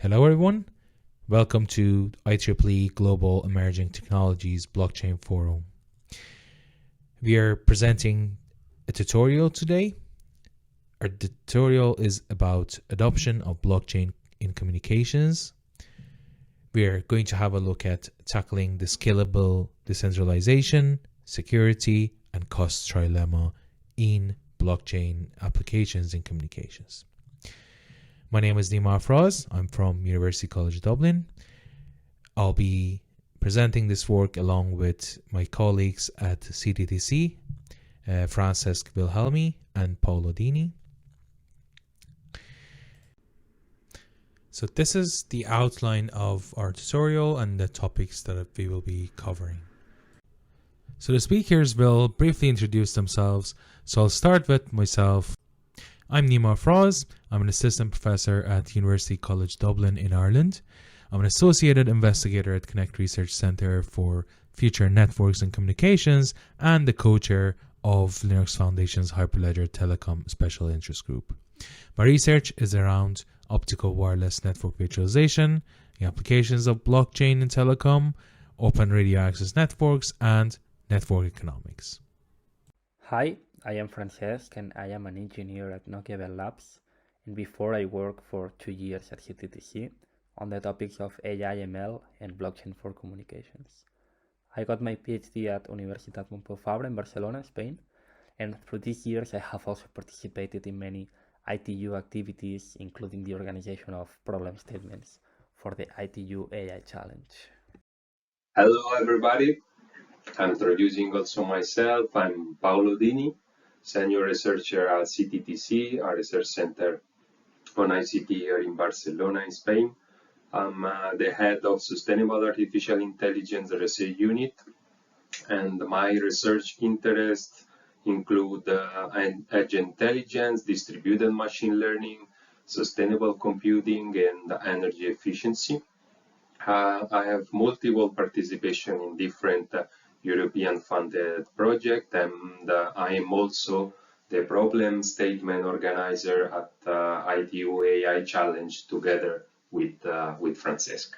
Hello everyone, welcome to IEEE Global Emerging Technologies Blockchain Forum. We are presenting a tutorial today. Our tutorial is about adoption of blockchain in communications. We are going to have a look at tackling the scalable decentralization, security, and cost trilemma in blockchain applications in communications. My name is Nima Afraz. I'm from University College Dublin. I'll be presenting this work along with my colleagues at CTTC, Francesc Wilhelmi and Paolo Dini. So this is the outline of our tutorial and the topics that we will be covering. So the speakers will briefly introduce themselves. So I'll start with myself. I'm Nima Afraz. I'm an assistant professor at University College Dublin in Ireland. I'm an associated investigator at Connect Research Centre for Future Networks and Communications and the co-chair of Linux Foundation's Hyperledger Telecom Special Interest Group. My research is around optical wireless network virtualization, the applications of blockchain in telecom, open radio access networks, and network economics. Hi, I am Francesc and I am an engineer at Nokia Bell Labs, and before I worked for 2 years at CTTC on the topics of AI, ML and blockchain for communications. I got my PhD at Universitat Pompeu Fabra in Barcelona, Spain, and through these years I have also participated in many ITU activities, including the organization of problem statements for the ITU AI Challenge. Hello everybody, I'm introducing also myself. I'm Paolo Dini, senior researcher at CTTC, a research center on ICT here in Barcelona, in Spain. I'm the head of Sustainable Artificial Intelligence Research Unit, and my research interests include edge intelligence, distributed machine learning, sustainable computing, and energy efficiency. I have multiple participation in different European funded projects, and I am also the problem statement organizer at ITU AI Challenge together with Francesc.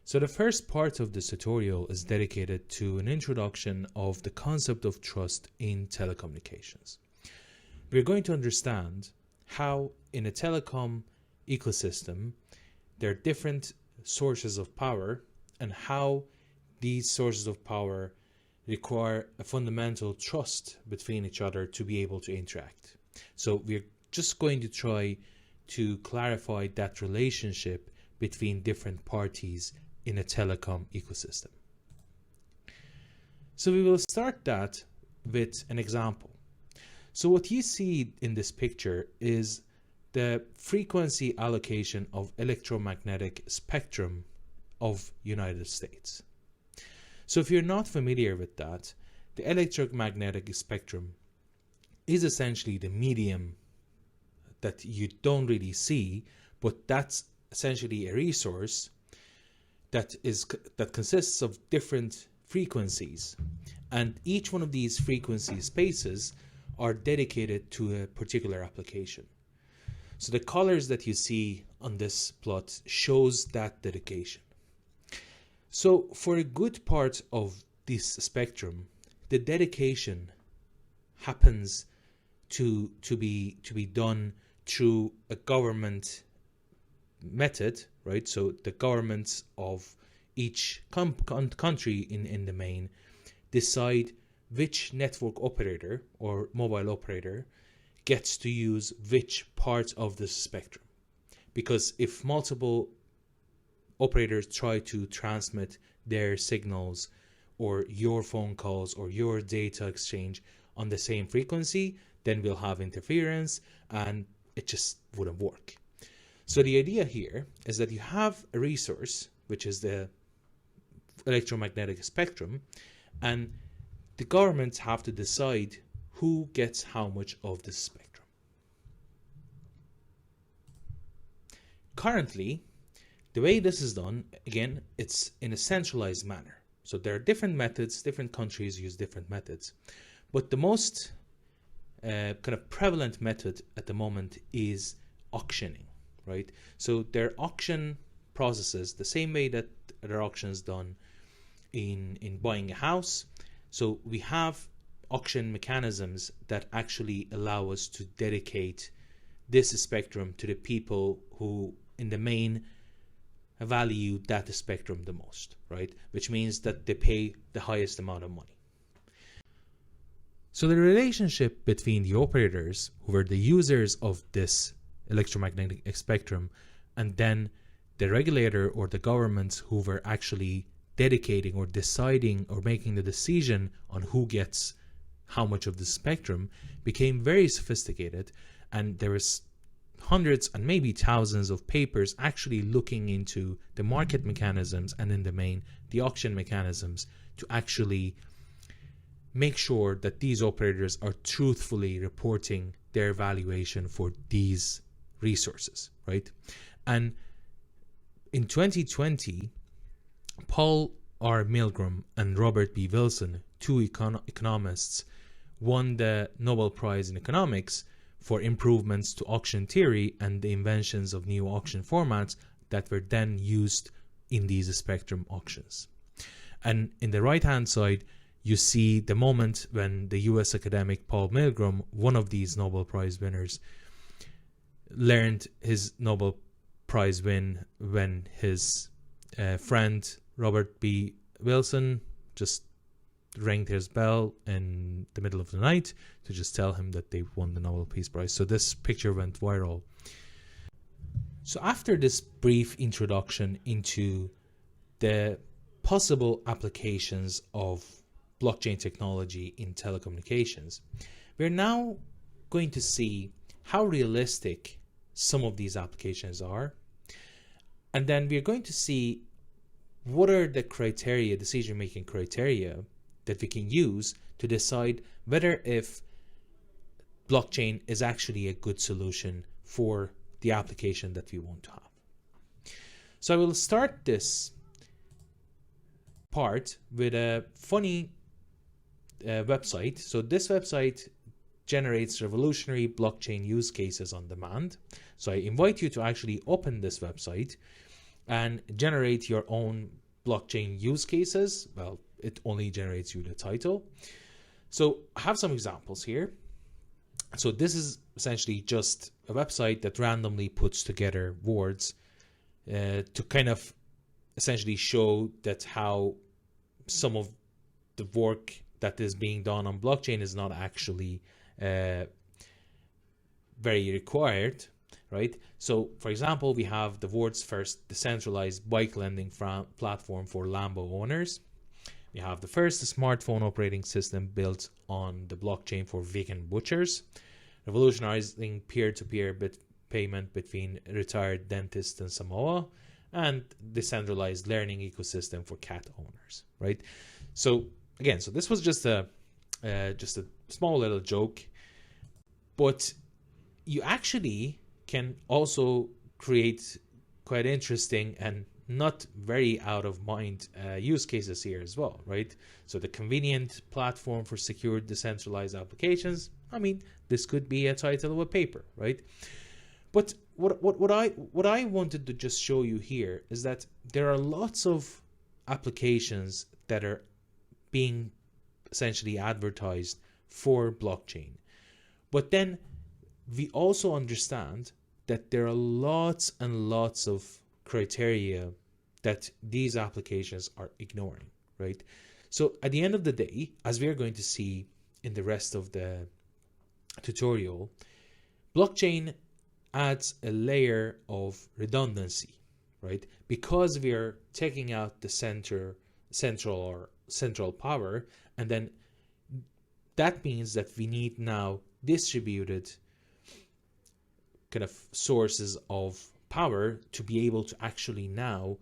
So the first part of this tutorial is dedicated to an introduction of the concept of trust in telecommunications. We're going to understand how in a telecom ecosystem there are different sources of power and how these sources of power require a fundamental trust between each other to be able to interact. So we're just going to try to clarify that relationship between different parties in a telecom ecosystem. So we will start that with an example. So what you see in this picture is the frequency allocation of electromagnetic spectrum of United States. So if you're not familiar with that, the electromagnetic spectrum is essentially the medium that you don't really see, but that's essentially a resource that consists of different frequencies, and each one of these frequency spaces are dedicated to a particular application. So the colors that you see on this plot shows that dedication. So for a good part of this spectrum, the dedication happens to be done through a government method, right? So the governments of each country in the main decide which network operator or mobile operator gets to use which part of the spectrum. Because if multiple operators try to transmit their signals or your phone calls or your data exchange on the same frequency, then we'll have interference and it just wouldn't work. So the idea here is that you have a resource, which is the electromagnetic spectrum, and the governments have to decide who gets how much of the spectrum. Currently, the way this is done, again, it's in a centralized manner. So there are different methods, different countries use different methods, but the most kind of prevalent method at the moment is auctioning, right? So there are auction processes the same way that there are auctions done in buying a house. So we have auction mechanisms that actually allow us to dedicate this spectrum to the people who in the main value that spectrum the most, right? Which means that they pay the highest amount of money. So the relationship between the operators, who were the users of this electromagnetic spectrum, and then the regulator or the governments who were actually dedicating or deciding or making the decision on who gets how much of the spectrum, became very sophisticated, and there was hundreds and maybe thousands of papers actually looking into the market mechanisms and in the main the auction mechanisms to actually make sure that these operators are truthfully reporting their valuation for these resources, right? And in 2020, Paul R. Milgram and Robert B. Wilson, two economists, won the Nobel Prize in Economics for improvements to auction theory and the inventions of new auction formats that were then used in these spectrum auctions. And in the right-hand side, you see the moment when the US academic Paul Milgram, one of these Nobel Prize winners, learned his Nobel Prize win when his friend Robert B. Wilson just rang his bell in the middle of the night to just tell him that they won the Nobel Peace Prize. So this picture went viral. So after this brief introduction into the possible applications of blockchain technology in telecommunications, we're now going to see how realistic some of these applications are. And then we're going to see what are the criteria, decision-making criteria that we can use to decide whether if blockchain is actually a good solution for the application that we want to have. So I will start this part with a funny website. So this website generates revolutionary blockchain use cases on demand. So I invite you to actually open this website and generate your own blockchain use cases. Well, it only generates you the title. So I have some examples here. So this is essentially just a website that randomly puts together words to kind of essentially show that how some of the work that is being done on blockchain is not actually very required, right? So for example, we have the world's first decentralized bike lending platform for Lambo owners. We have the first smartphone operating system built on the blockchain for vegan butchers, revolutionizing peer-to-peer payment between retired dentists in Samoa, and decentralized learning ecosystem for cat owners, right? So again, so this was just a small little joke, but you actually can also create quite interesting and not very out of mind use cases here as well, right? So the convenient platform for secure decentralized applications. I mean, this could be a title of a paper, right? But what I wanted to just show you here is that there are lots of applications that are being essentially advertised for blockchain. But then we also understand that there are lots and lots of criteria that these applications are ignoring, right? So at the end of the day, as we are going to see in the rest of the tutorial, blockchain adds a layer of redundancy, right? Because we are taking out the central power, and then that means that we need now distributed kind of sources of power to be able to actually now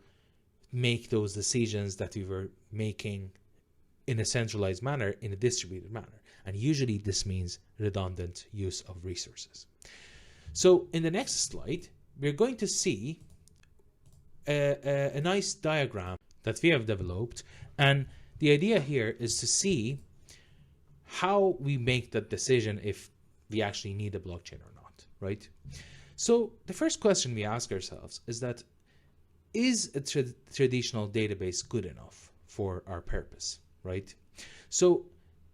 make those decisions that we were making in a centralized manner in a distributed manner. And usually this means redundant use of resources. So in the next slide, we're going to see a nice diagram that we have developed. And the idea here is to see how we make that decision if we actually need a blockchain or not, right? So the first question we ask ourselves is that, is a traditional database good enough for our purpose, right? So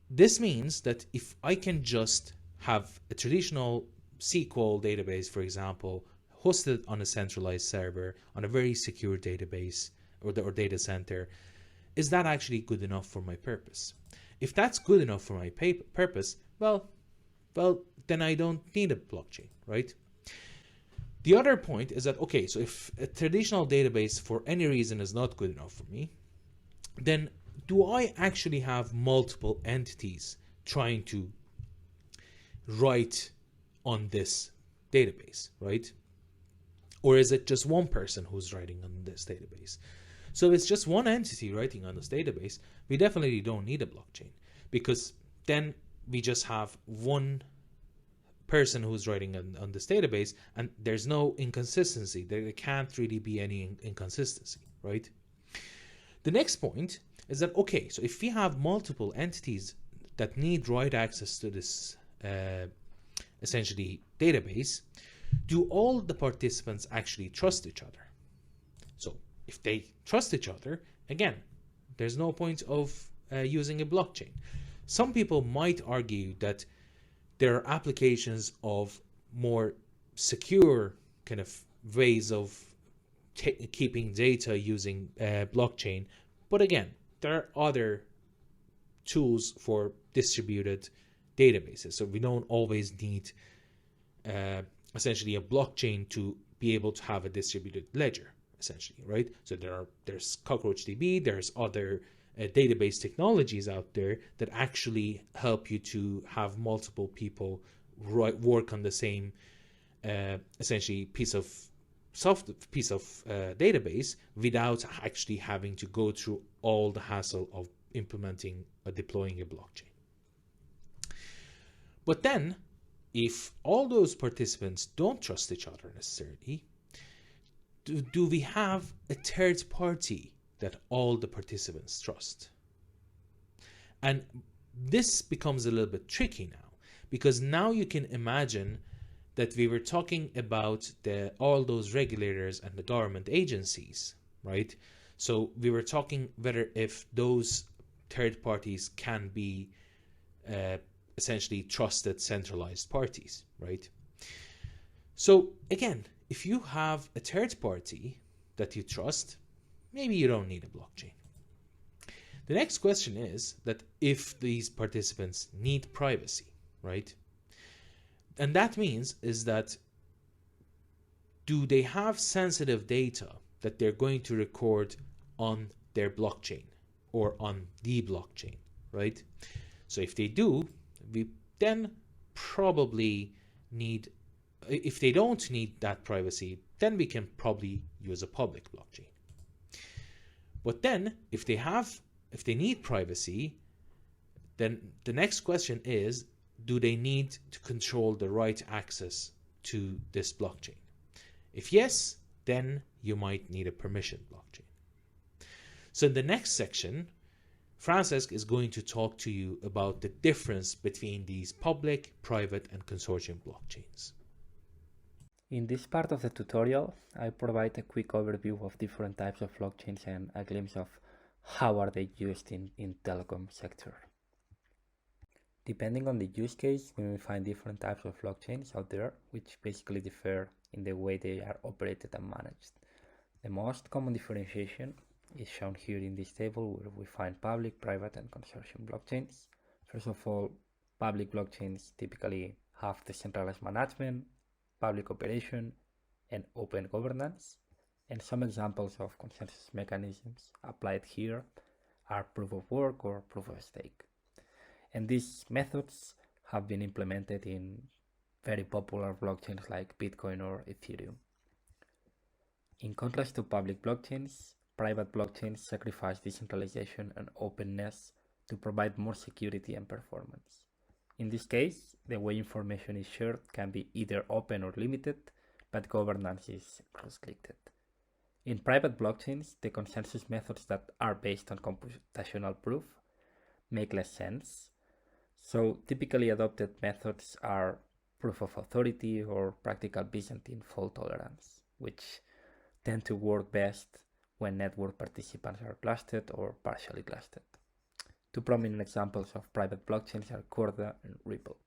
this means that if I can just have a traditional SQL database, for example, hosted on a centralized server on a very secure database or data center, is that actually good enough for my purpose? If that's good enough for my purpose, well, then I don't need a blockchain, right? The other point is that, okay, so if a traditional database for any reason is not good enough for me, then do I actually have multiple entities trying to write on this database, right? Or is it just one person who's writing on this database? So if it's just one entity writing on this database, we definitely don't need a blockchain, because then we just have one person who's writing on this database, and there's no inconsistency. There can't really be any inconsistency, right? The next point is that, okay, so if we have multiple entities that need write access to this essentially database, do all the participants actually trust each other? So if they trust each other, again, there's no point of using a blockchain. Some people might argue that there are applications of more secure kind of ways of keeping data using blockchain. But again, there are other tools for distributed databases. So we don't always need essentially a blockchain to be able to have a distributed ledger, essentially, right? So there's CockroachDB, there's other database technologies out there that actually help you to have multiple people work on the same essentially piece of database without actually having to go through all the hassle of implementing or deploying a blockchain. But then, if all those participants don't trust each other necessarily, do we have a third party that all the participants trust? And this becomes a little bit tricky now, because now you can imagine that we were talking about all those regulators and the government agencies, right? So we were talking whether if those third parties can be essentially trusted centralized parties, right? So again, if you have a third party that you trust, maybe you don't need a blockchain. The next question is that if these participants need privacy, right? And that means is that, do they have sensitive data that they're going to record on their blockchain or on the blockchain, right? So if they do, we then probably need, if they don't need that privacy, then we can probably use a public blockchain. But then if they need privacy, then the next question is, do they need to control the right access to this blockchain? If yes, then you might need a permission blockchain. So in the next section, Francesc is going to talk to you about the difference between these public, private, and consortium blockchains. In this part of the tutorial, I provide a quick overview of different types of blockchains and a glimpse of how are they used in telecom sector. Depending on the use case, we may find different types of blockchains out there, which basically differ in the way they are operated and managed. The most common differentiation is shown here in this table, where we find public, private, and consortium blockchains. First of all, public blockchains typically have decentralized management, public operation, and open governance. And some examples of consensus mechanisms applied here are proof of work or proof of stake. And these methods have been implemented in very popular blockchains like Bitcoin or Ethereum. In contrast to public blockchains, private blockchains sacrifice decentralization and openness to provide more security and performance. In this case, the way information is shared can be either open or limited, but governance is restricted. In private blockchains, the consensus methods that are based on computational proof make less sense. So typically adopted methods are proof of authority, or practical Byzantine fault tolerance, which tend to work best when network participants are clustered or partially clustered. Two prominent examples of private blockchains are Corda and Ripple.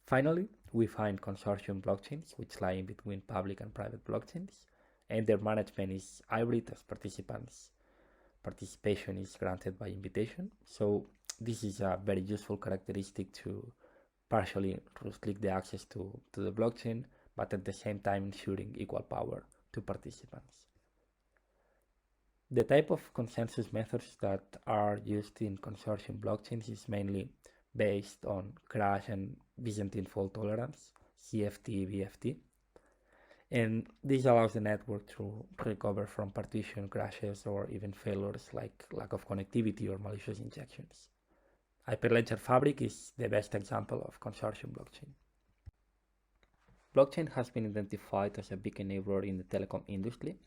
Finally, we find consortium blockchains, which lie in between public and private blockchains, and their management is hybrid as participation is granted by invitation. So this is a very useful characteristic to partially restrict the access to the blockchain, but at the same time ensuring equal power to participants. The type of consensus methods that are used in consortium blockchains is mainly based on crash and Byzantine fault tolerance, CFT, BFT. And this allows the network to recover from partition crashes or even failures like lack of connectivity or malicious injections. Hyperledger Fabric is the best example of consortium blockchain. Blockchain has been identified as a big enabler in the telecom industry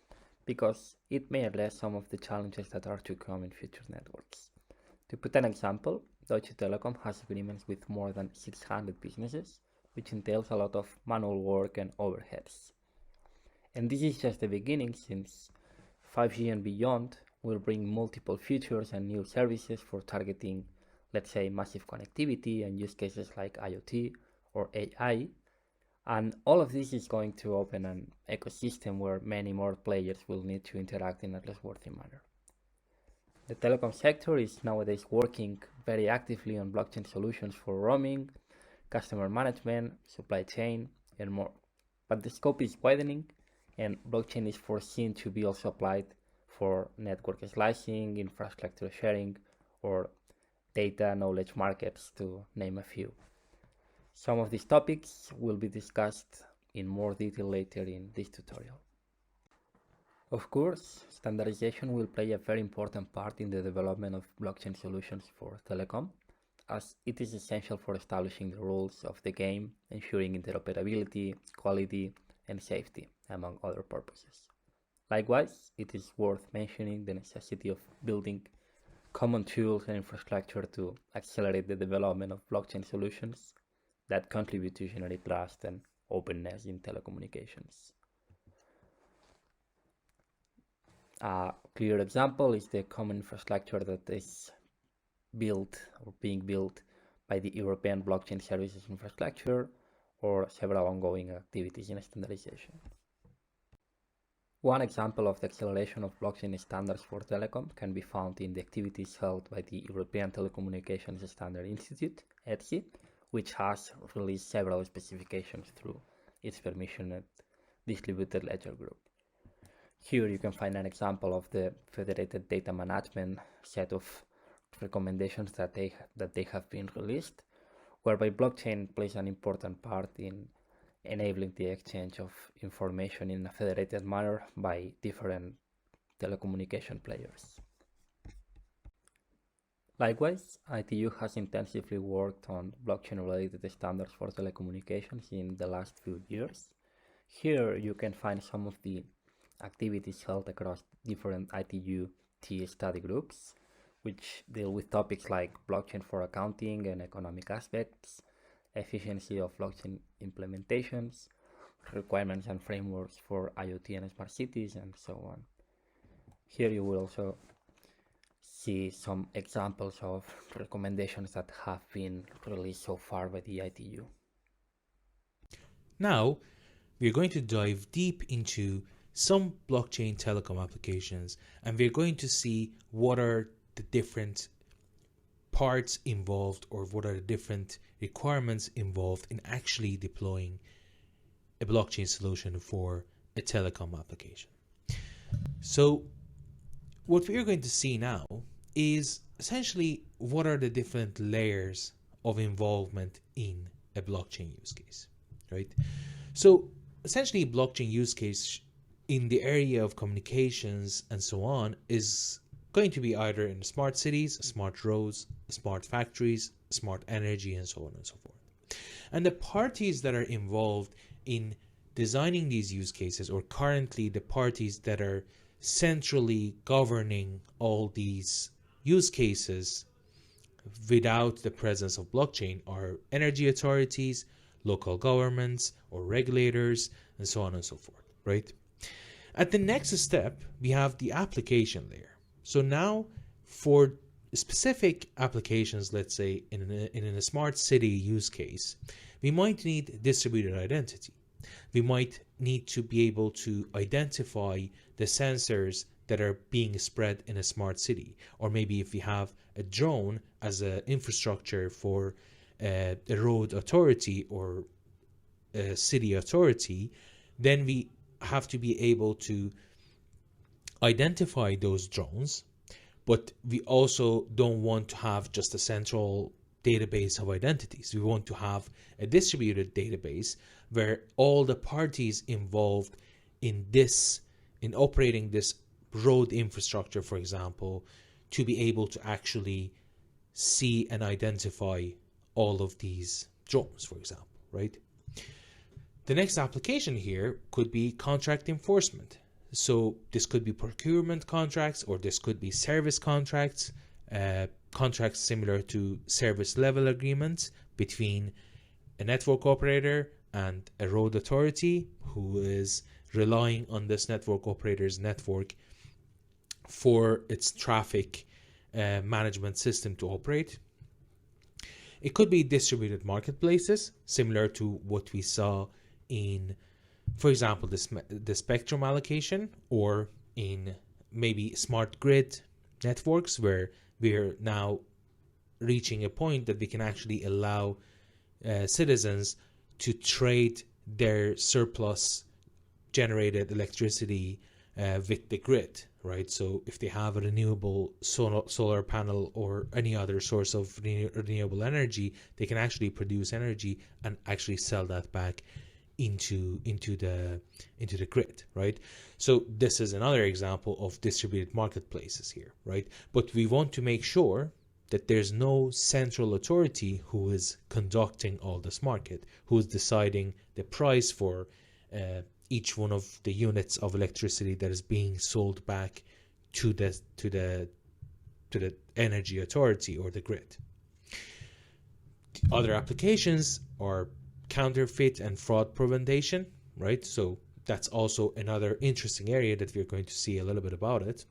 because it may address some of the challenges that are to come in future networks. To put an example, Deutsche Telekom has agreements with more than 600 businesses, which entails a lot of manual work and overheads. And this is just the beginning, since 5G and beyond will bring multiple features and new services for targeting, let's say, massive connectivity and use cases like IoT or AI. And all of this is going to open an ecosystem where many more players will need to interact in a trustworthy manner. The telecom sector is nowadays working very actively on blockchain solutions for roaming, customer management, supply chain, and more. But the scope is widening, and blockchain is foreseen to be also applied for network slicing, infrastructure sharing, or data knowledge markets, to name a few. Some of these topics will be discussed in more detail later in this tutorial. Of course, standardization will play a very important part in the development of blockchain solutions for telecom, as it is essential for establishing the rules of the game, ensuring interoperability, quality, and safety, among other purposes. Likewise, it is worth mentioning the necessity of building common tools and infrastructure to accelerate the development of blockchain solutions that contribute to generate trust and openness in telecommunications. A clear example is the common infrastructure that is built or being built by the European Blockchain Services Infrastructure, or several ongoing activities in standardization. One example of the acceleration of blockchain standards for telecom can be found in the activities held by the European Telecommunications Standard Institute, ETSI, which has released several specifications through its permissioned distributed ledger group. Here you can find an example of the federated data management set of recommendations that they have been released, whereby blockchain plays an important part in enabling the exchange of information in a federated manner by different telecommunication players. Likewise, ITU has intensively worked on blockchain-related standards for telecommunications in the last few years. Here you can find some of the activities held across different ITU T study groups, which deal with topics like blockchain for accounting and economic aspects, efficiency of blockchain implementations, requirements and frameworks for IoT and smart cities, and so on. Here you will also see some examples of recommendations that have been released so far by the ITU. Now, we're going to dive deep into some blockchain telecom applications, and we're going to see what are the different parts involved, or what are the different requirements involved in actually deploying a blockchain solution for a telecom application. So what we're going to see now is essentially what are the different layers of involvement in a blockchain use case, right? So essentially, blockchain use case in the area of communications and so on is going to be either in smart cities, smart roads, smart factories, smart energy, and so on and so forth. And the parties that are involved in designing these use cases, or currently the parties that are centrally governing all these use cases without the presence of blockchain, are energy authorities, local governments or regulators, and so on and so forth, right? At the next step, we have the application layer. So now for specific applications, let's say in a smart city use case, we might need distributed identity. We might need to be able to identify the sensors that are being spread in a smart city. Or maybe if we have a drone as an infrastructure for a road authority or a city authority, then we have to be able to identify those drones, but we also don't want to have just a central database of identities. We want to have a distributed database where all the parties involved in operating this road infrastructure, for example, to be able to actually see and identify all of these drones, for example, right? The next application here could be contract enforcement. So this could be procurement contracts, or this could be service contracts, contracts similar to service level agreements between a network operator and a road authority who is relying on this network operator's network for its traffic management system to operate. It could be distributed marketplaces, similar to what we saw in, for example, the spectrum allocation, or in maybe smart grid networks, where we're now reaching a point that we can actually allow citizens to trade their surplus generated electricity with the grid, right? So if they have a renewable solar panel or any other source of renewable energy, they can actually produce energy and actually sell that back into the grid, right? So this is another example of distributed marketplaces here, right? But we want to make sure that there's no central authority who is conducting all this market, who is deciding the price for each one of the units of electricity that is being sold back to the energy authority or the grid. Other applications are counterfeit and fraud prevention, right? So that's also another interesting area that we're going to see a little bit about it.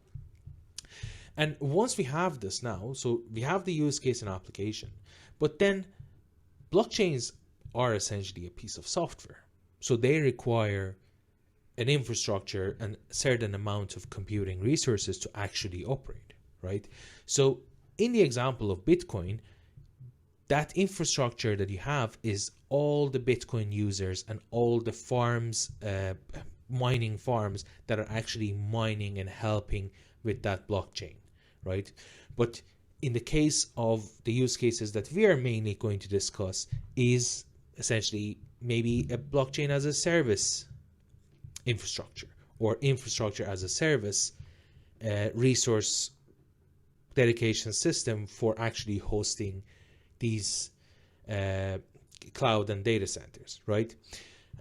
And once we have this now, so we have the use case and application, but then blockchains are essentially a piece of software. So they require an infrastructure and a certain amount of computing resources to actually operate, right? So in the example of Bitcoin, that infrastructure that you have is all the Bitcoin users and all the farms, mining farms that are actually mining and helping with that blockchain, right? But in the case of the use cases that we are mainly going to discuss is essentially maybe a blockchain as a service infrastructure, or infrastructure as a service resource dedication system for actually hosting these cloud and data centers, right?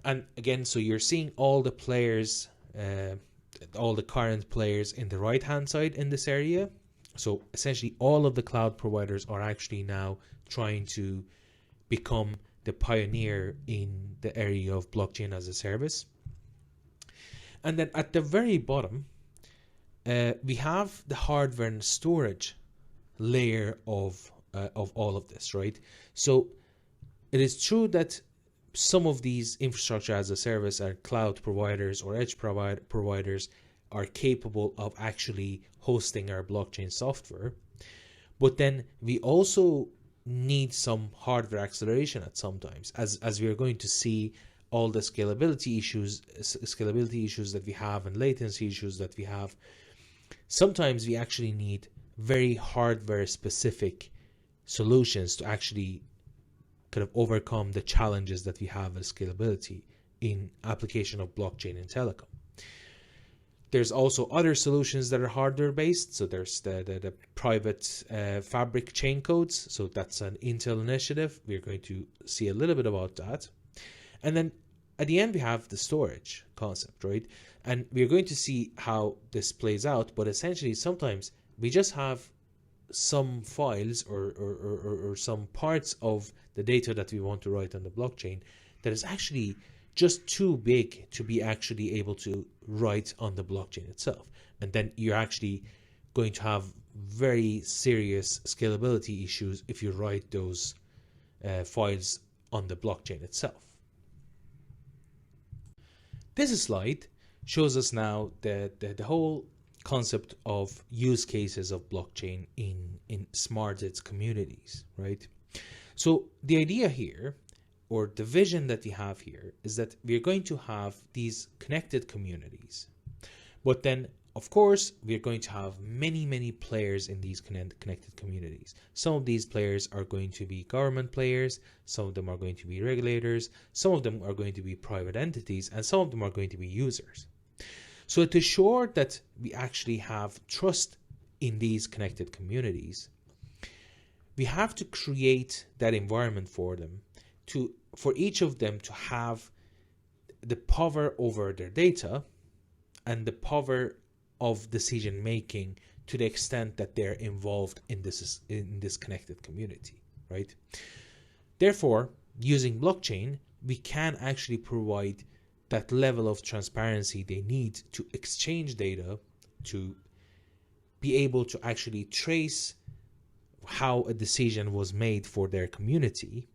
And again, so you're seeing all the players, all the current players in the right hand side in this area. So essentially all of the cloud providers are actually now trying to become the pioneer in the area of blockchain as a service. And then at the very bottom, we have the hardware and storage layer of all of this, right? So it is true that some of these infrastructure as a service or cloud providers or edge providers are capable of actually hosting our blockchain software, but then we also need some hardware acceleration at some times, as we are going to see all the scalability issues that we have and latency issues that we have. Sometimes we actually need very hardware specific solutions to actually kind of overcome the challenges that we have with scalability in application of blockchain and telecom. There's also other solutions that are hardware based. So there's the private fabric chain codes. So that's an Intel initiative. We're going to see a little bit about that. And then at the end, we have the storage concept, right? And we're going to see how this plays out. But essentially, sometimes we just have some files or some parts of the data that we want to write on the blockchain that is actually just too big to be actually able to write on the blockchain itself. And then you're actually going to have very serious scalability issues if you write those files on the blockchain itself. This slide shows us now the whole concept of use cases of blockchain in smart grids communities, right? So the idea here, or the vision that we have here, is that we're going to have these connected communities. But then, of course, we're going to have many players in these connected communities. Some of these players are going to be government players, some of them are going to be regulators, some of them are going to be private entities, and some of them are going to be users. So to ensure that we actually have trust in these connected communities, we have to create that environment for them, for each of them to have the power over their data and the power of decision making to the extent that they're involved in this connected community, right? Therefore, using blockchain, we can actually provide that level of transparency they need to exchange data, to be able to actually trace how a decision was made for their community,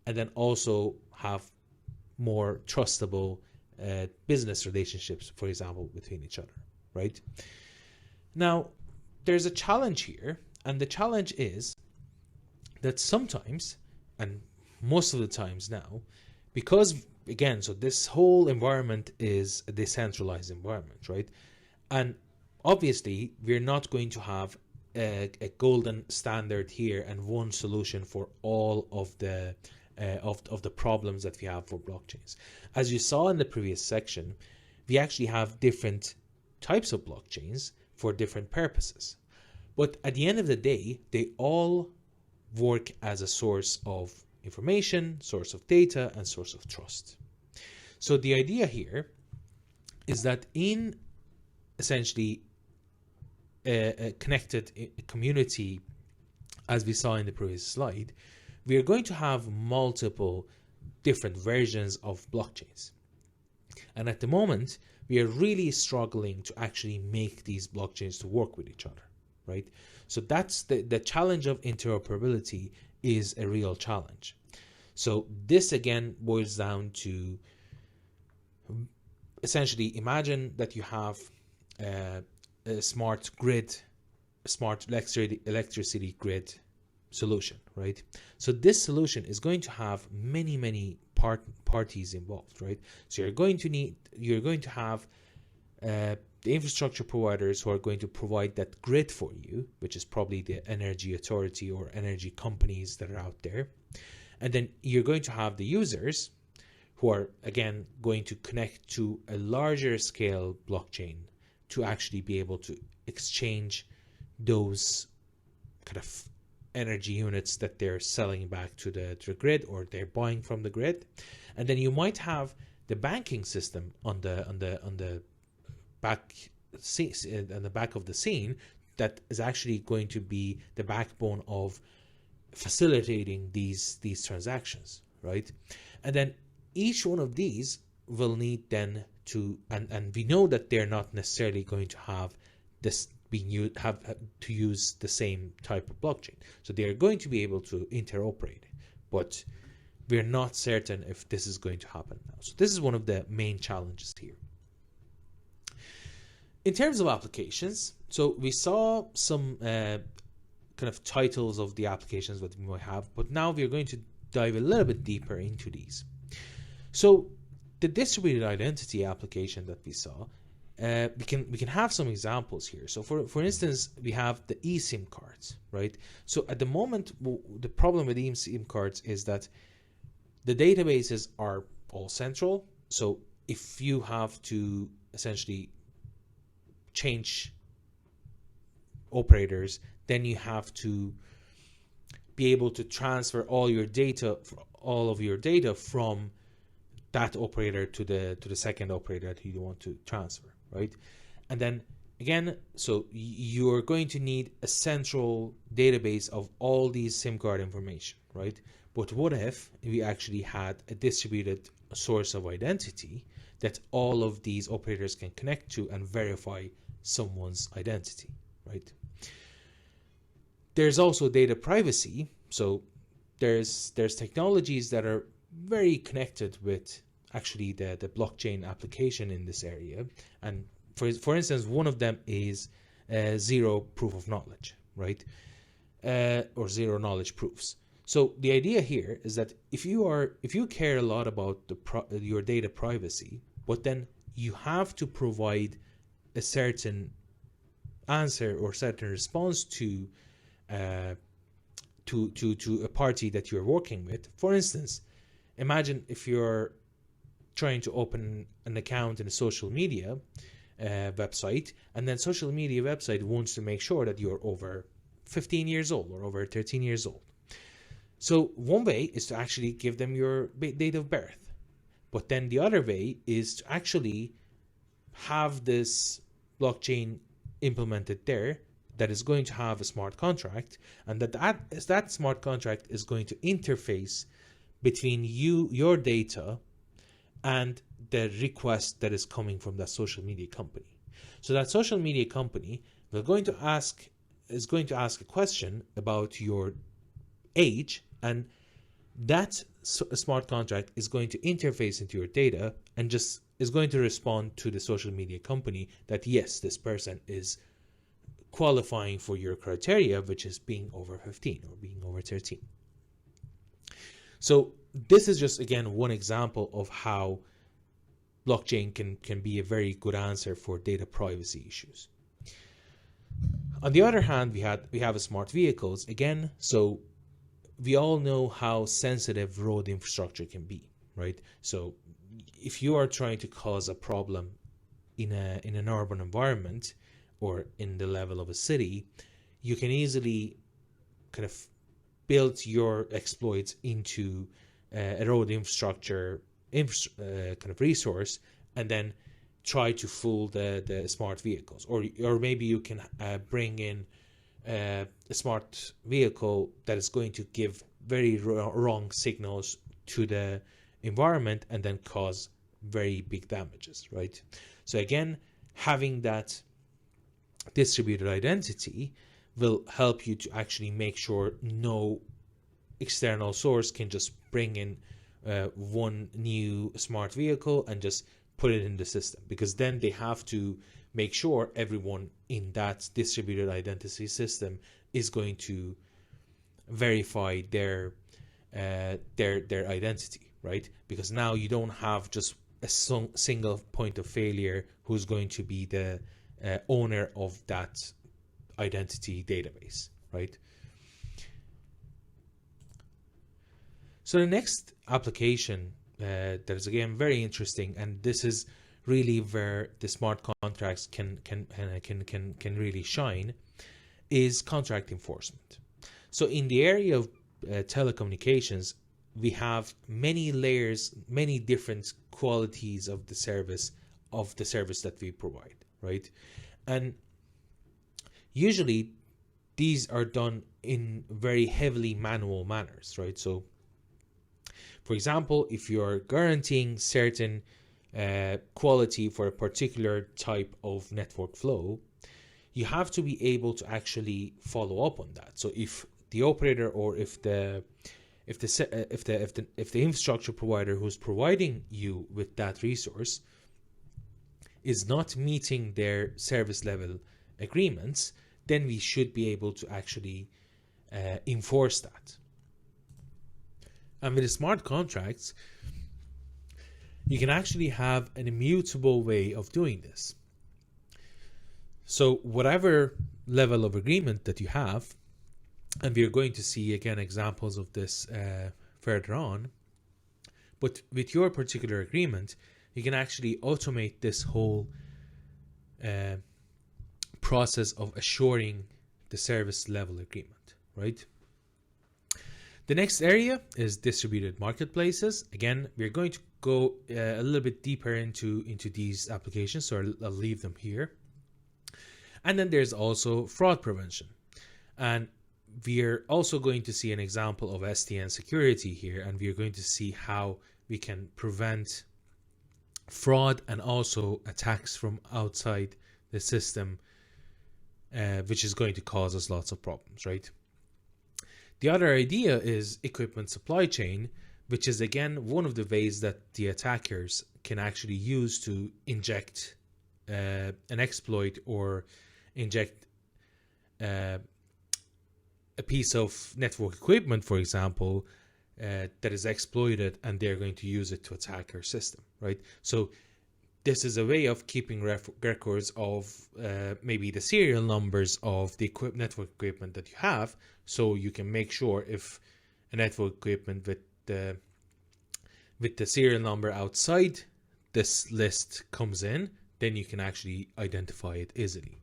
and then also have more trustable business relationships, for example, between each other, right? Now, there's a challenge here, and the challenge is that sometimes, and most of the times now, because again, so this whole environment is a decentralized environment, right? And obviously, we're not going to have a golden standard here and one solution for all of the problems that we have for blockchains. As you saw in the previous section, we actually have different types of blockchains for different purposes. But at the end of the day, they all work as a source of information, source of data, and source of trust. So the idea here is that in essentially a connected community, as we saw in the previous slide, we are going to have multiple different versions of blockchains. And at the moment, we are really struggling to actually make these blockchains to work with each other, right? So that's the challenge of interoperability is a real challenge. So this again boils down to essentially imagine that you have a smart grid, a smart electricity grid solution, right? So this solution is going to have many parties involved, right? So you're going to have the infrastructure providers who are going to provide that grid for you, which is probably the energy authority or energy companies that are out there. And then you're going to have the users who are again going to connect to a larger scale blockchain to actually be able to exchange those kind of energy units that they're selling back to the grid or they're buying from the grid. And then you might have the banking system on the back of the scene that is actually going to be the backbone of facilitating these transactions, right? And then each one of these will need then to, and we know that they're not necessarily going to have this have to use the same type of blockchain. So they are going to be able to interoperate, but we're not certain if this is going to happen now. So this is one of the main challenges here. In terms of applications, so we saw some kind of titles of the applications that we might have, but now we're going to dive a little bit deeper into these. So the distributed identity application that we saw, we can have some examples here. So for instance, we have the eSIM cards, right? So at the moment, the problem with eSIM cards is that the databases are all central. So if you have to essentially change operators, then you have to be able to transfer all of your data from that operator to the second operator that you want to transfer, right? And then again, so you're going to need a central database of all these SIM card information, right? But what if we actually had a distributed source of identity that all of these operators can connect to and verify someone's identity, right? There's also data privacy. So there's technologies that are very connected with actually the blockchain application in this area. And for instance, one of them is zero proof of knowledge, right? Or zero knowledge proofs. So the idea here is that if you care a lot about your data privacy, but then you have to provide a certain answer or certain response to a party that you're working with. For instance, imagine if you're trying to open an account in a social media website, and then social media website wants to make sure that you're over 15 years old or over 13 years old. So one way is to actually give them your date of birth. But then the other way is to actually have this blockchain implemented there that is going to have a smart contract, and that smart contract is going to interface between your data and the request that is coming from that social media company. So that social media company is going to ask a question about your age, and that smart contract is going to interface into your data and just is going to respond to the social media company that yes, this person is qualifying for your criteria, which is being over 15 or being over 13. So this is just, again, one example of how blockchain can be a very good answer for data privacy issues. On the other hand, we have smart vehicles again. So we all know how sensitive road infrastructure can be, right? So if you are trying to cause a problem in an urban environment or in the level of a city, you can easily kind of build your exploits into a road infrastructure kind of resource, and then try to fool the smart vehicles. Or maybe you can bring in a smart vehicle that is going to give very wrong signals to the environment and then cause very big damages, right? So again, having that distributed identity will help you to actually make sure no external source can just bring in one new smart vehicle and just put it in the system, because then they have to make sure everyone in that distributed identity system is going to verify their identity, right? Because now you don't have just a single point of failure who's going to be the owner of that identity database, right? So the next application that is again very interesting, and this is really where the smart contracts can really shine, is contract enforcement. So in the area of telecommunications, we have many layers, many different qualities of the service that we provide, right? And usually these are done in very heavily manual manners, right? So for example, if you're guaranteeing certain quality for a particular type of network flow, you have to be able to actually follow up on that. So if the operator or if the infrastructure provider who's providing you with that resource is not meeting their service level agreements, then we should be able to actually enforce that. And with the smart contracts, you can actually have an immutable way of doing this. So whatever level of agreement that you have, and we're going to see again examples of this further on, but with your particular agreement, you can actually automate this whole process of assuring the service level agreement, right? The next area is distributed marketplaces. Again, we're going to go a little bit deeper into these applications, so I'll leave them here. And then there's also fraud prevention. And we're also going to see an example of SDN security here, and we're going to see how we can prevent fraud and also attacks from outside the system, which is going to cause us lots of problems, right? The other idea is equipment supply chain, which is again one of the ways that the attackers can actually use to inject an exploit or inject a piece of network equipment, for example, that is exploited, and they're going to use it to attack our system, right? So this is a way of keeping records of maybe the serial numbers of the network equipment that you have, so you can make sure if a network equipment with the serial number outside this list comes in, then you can actually identify it easily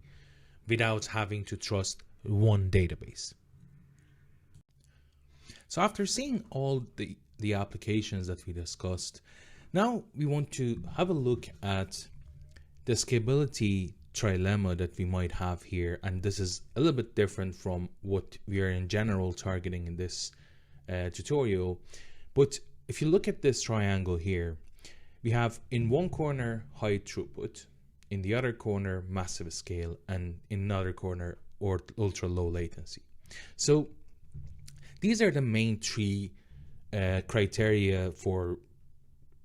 without having to trust one database. So after seeing all the applications that we discussed, now we want to have a look at the scalability trilemma that we might have here, and this is a little bit different from what we are in general targeting in this tutorial. But if you look at this triangle here, we have in one corner high throughput, in the other corner massive scale, and in another corner or ultra low latency. So these are the main three criteria for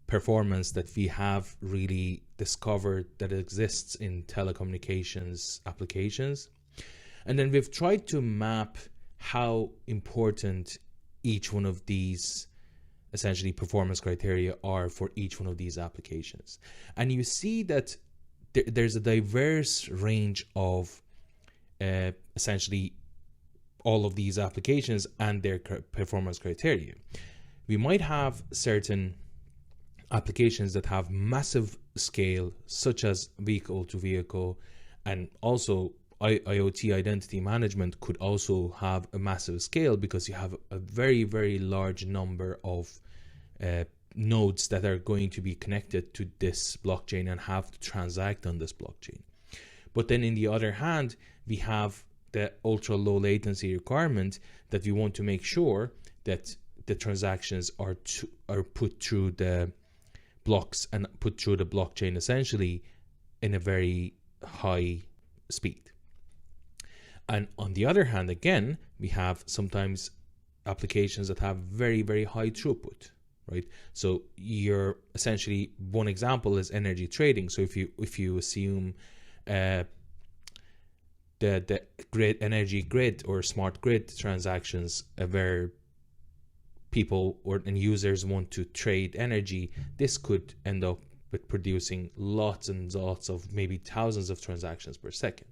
performance that we have really discovered that exists in telecommunications applications. And then we've tried to map how important each one of these essentially performance criteria are for each one of these applications. And you see that there's a diverse range of essentially all of these applications and their performance criteria. We might have certain applications that have massive scale, such as vehicle to vehicle, and also IoT identity management could also have a massive scale because you have a very, very large number of nodes that are going to be connected to this blockchain and have to transact on this blockchain. But then in the other hand, we have the ultra low latency requirement that we want to make sure that the transactions are put through the blocks and put through the blockchain essentially in a very high speed. And on the other hand, again, we have sometimes applications that have very, very high throughput, right? So you're essentially, one example is energy trading. So if you assume the energy grid or smart grid transactions where people and users want to trade energy, this could end up with producing lots and lots of, maybe thousands of transactions per second.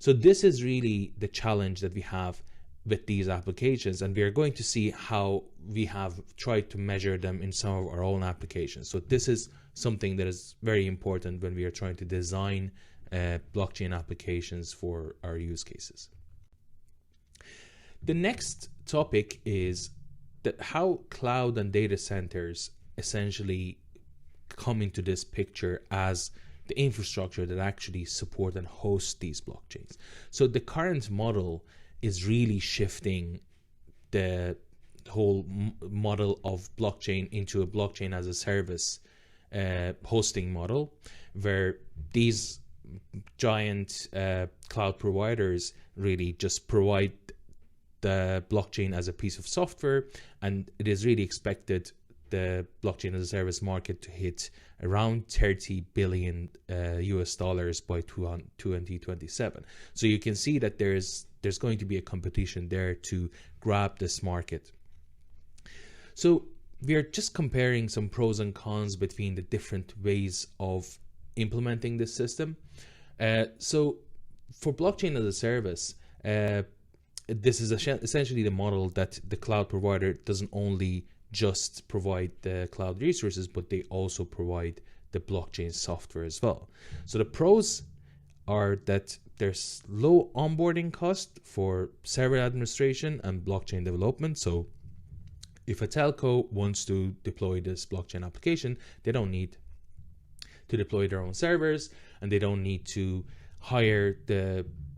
So this is really the challenge that we have with these applications, and we are going to see how we have tried to measure them in some of our own applications. So this is something that is very important when we are trying to design blockchain applications for our use cases. The next topic is that how cloud and data centers essentially come into this picture as the infrastructure that actually support and host these blockchains. So the current model is really shifting the whole model of blockchain into a blockchain as a service hosting model, where these giant cloud providers really just provide the blockchain as a piece of software, and it is really expected the blockchain as a service market to hit around 30 billion US dollars by 2027. So you can see that there's going to be a competition there to grab this market. So we are just comparing some pros and cons between the different ways of implementing this system. So for blockchain as a service, this is essentially the model that the cloud provider doesn't only just provide the cloud resources, but they also provide the blockchain software as well. So the pros are that there's low onboarding cost for server administration and blockchain development. So if a telco wants to deploy this blockchain application, they don't need to deploy their own servers, and they don't need to hire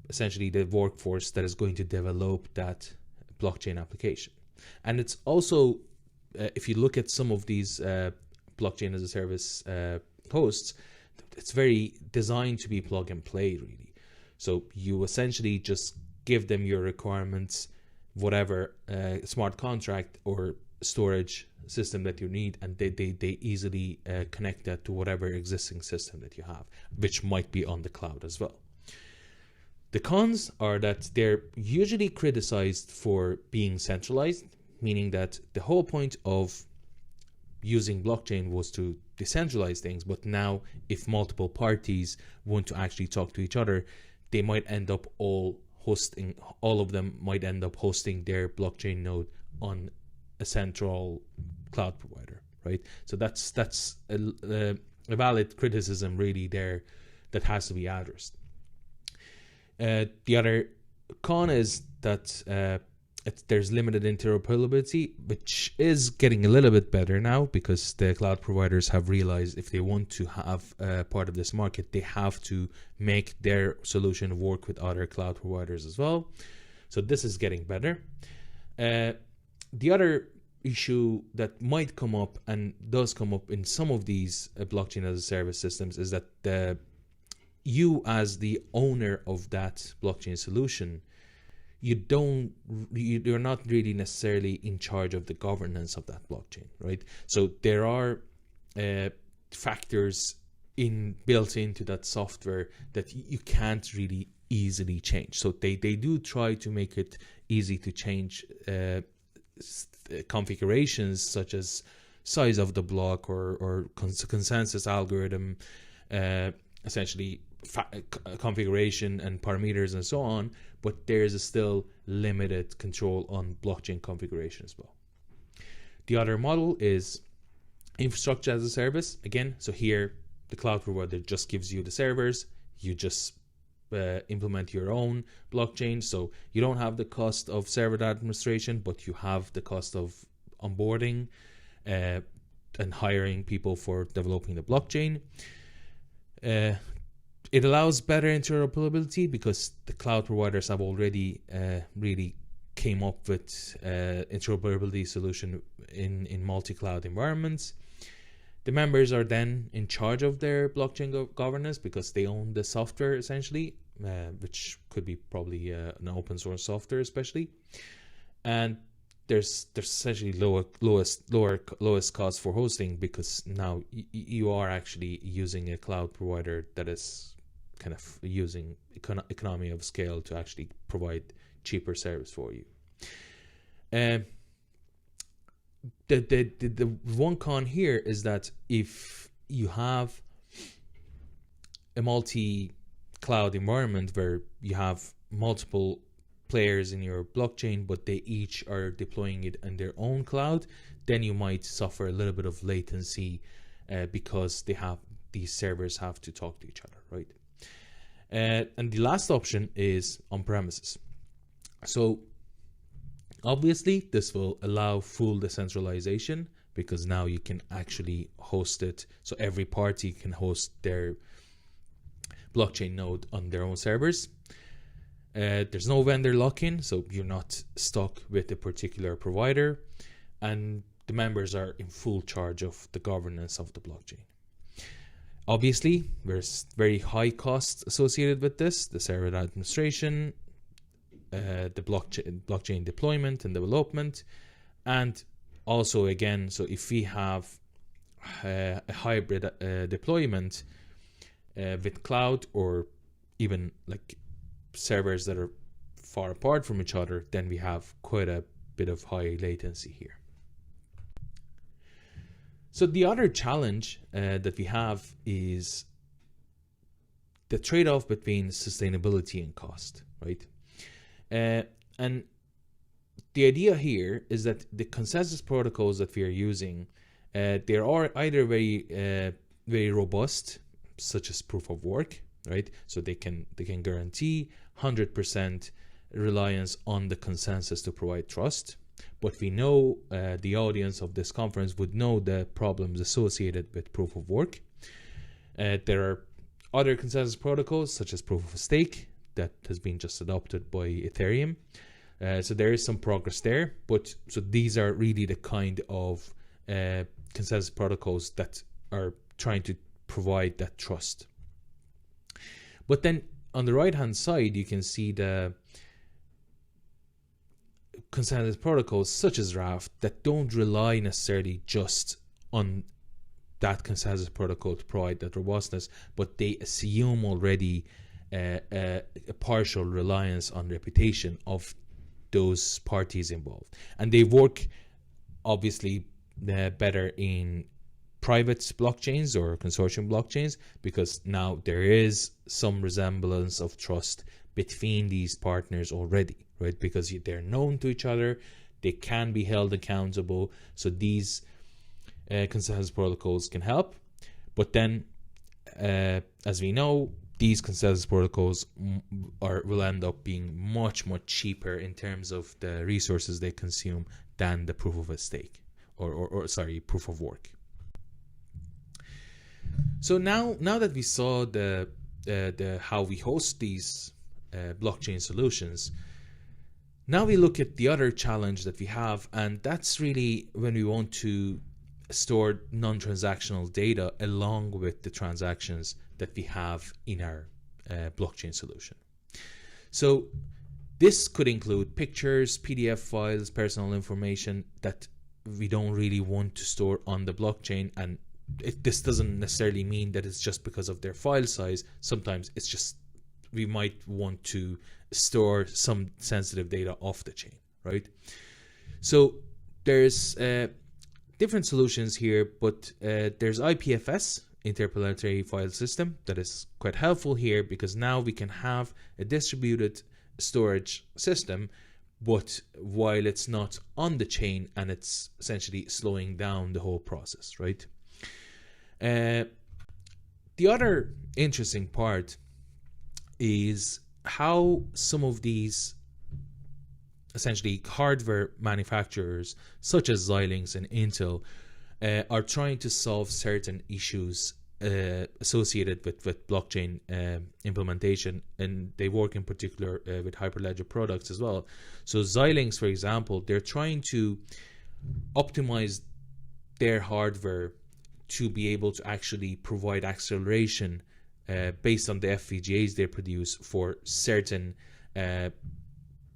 essentially the workforce that is going to develop that blockchain application. And it's also if you look at some of these blockchain as a service hosts, it's very designed to be plug and play, really. So you essentially just give them your requirements, whatever smart contract or storage system that you need, and they easily connect that to whatever existing system that you have, which might be on the cloud as well. The cons are that they're usually criticized for being centralized, meaning that the whole point of using blockchain was to decentralize things, but now if multiple parties want to actually talk to each other, they might end up all of them might end up hosting their blockchain node on a central cloud provider, right? So that's a valid criticism really there that has to be addressed. The other con is that there's limited interoperability, which is getting a little bit better now because the cloud providers have realized if they want to have part of this market, they have to make their solution work with other cloud providers as well. So this is getting better. The other issue that might come up and does come up in some of these blockchain as a service systems is that you as the owner of that blockchain solution, you're not really necessarily in charge of the governance of that blockchain, right? So there are factors built into that software that you can't really easily change. So they do try to make it easy to change configurations such as size of the block or consensus algorithm, essentially configuration and parameters and so on, but there's still limited control on blockchain configuration as well. The other model is infrastructure as a service. Again, so here the cloud provider just gives you the servers, you just implement your own blockchain, so you don't have the cost of server administration, but you have the cost of onboarding and hiring people for developing the blockchain. It allows better interoperability because the cloud providers have already really came up with interoperability solution in multi-cloud environments. The members are then in charge of their blockchain governance because they own the software essentially, which could be probably an open source software especially. And there's essentially lowest cost for hosting because now you are actually using a cloud provider that is kind of using economy of scale to actually provide cheaper service for you. The one con here is that if you have a multi-cloud environment where you have multiple players in your blockchain, but they each are deploying it in their own cloud, then you might suffer a little bit of latency because these servers have to talk to each other, right? And the last option is on-premises. So obviously this will allow full decentralization because now you can actually host it. So every party can host their blockchain node on their own servers. There's no vendor lock-in, so you're not stuck with a particular provider, and the members are in full charge of the governance of the blockchain. Obviously, there's very high costs associated with this, the server administration, the blockchain deployment and development, and also again, so if we have a hybrid deployment with cloud or even like servers that are far apart from each other, then we have quite a bit of high latency here. So the other challenge that we have is the trade-off between sustainability and cost, right? And the idea here is that the consensus protocols that we are using, they are either very robust, such as proof of work, right? So they can guarantee 100% reliance on the consensus to provide trust. But we know the audience of this conference would know the problems associated with proof of work. There are other consensus protocols such as proof of stake that has been just adopted by Ethereum. So there is some progress there, but so these are really the kind of consensus protocols that are trying to provide that trust. But then on the right hand side, you can see the consensus protocols such as Raft that don't rely necessarily just on that consensus protocol to provide that robustness, but they assume already a partial reliance on reputation of those parties involved, and they work obviously better in private blockchains or consortium blockchains, because now there is some resemblance of trust between these partners already, right? Because they're known to each other, they can be held accountable. So these consensus protocols can help. But then, as we know, these consensus protocols will end up being much cheaper in terms of the resources they consume than the proof of a stake, or proof of work. So now that we saw the how we host these blockchain solutions, now we look at the other challenge that we have, and that's really when we want to store non-transactional data along with the transactions that we have in our blockchain solution. So this could include pictures, PDF files, personal information that we don't really want to store on the blockchain. And this doesn't necessarily mean that it's just because of their file size. Sometimes it's just we might want to store some sensitive data off the chain, right? So there's different solutions here, but there's IPFS, interplanetary file system, that is quite helpful here, because now we can have a distributed storage system, but while it's not on the chain, and it's essentially slowing down the whole process, right? The other interesting part is how some of these essentially hardware manufacturers such as Xilinx and Intel are trying to solve certain issues associated with blockchain implementation, and they work in particular with Hyperledger products as well. So Xilinx, for example, they're trying to optimize their hardware to be able to actually provide acceleration based on the FPGAs they produce for certain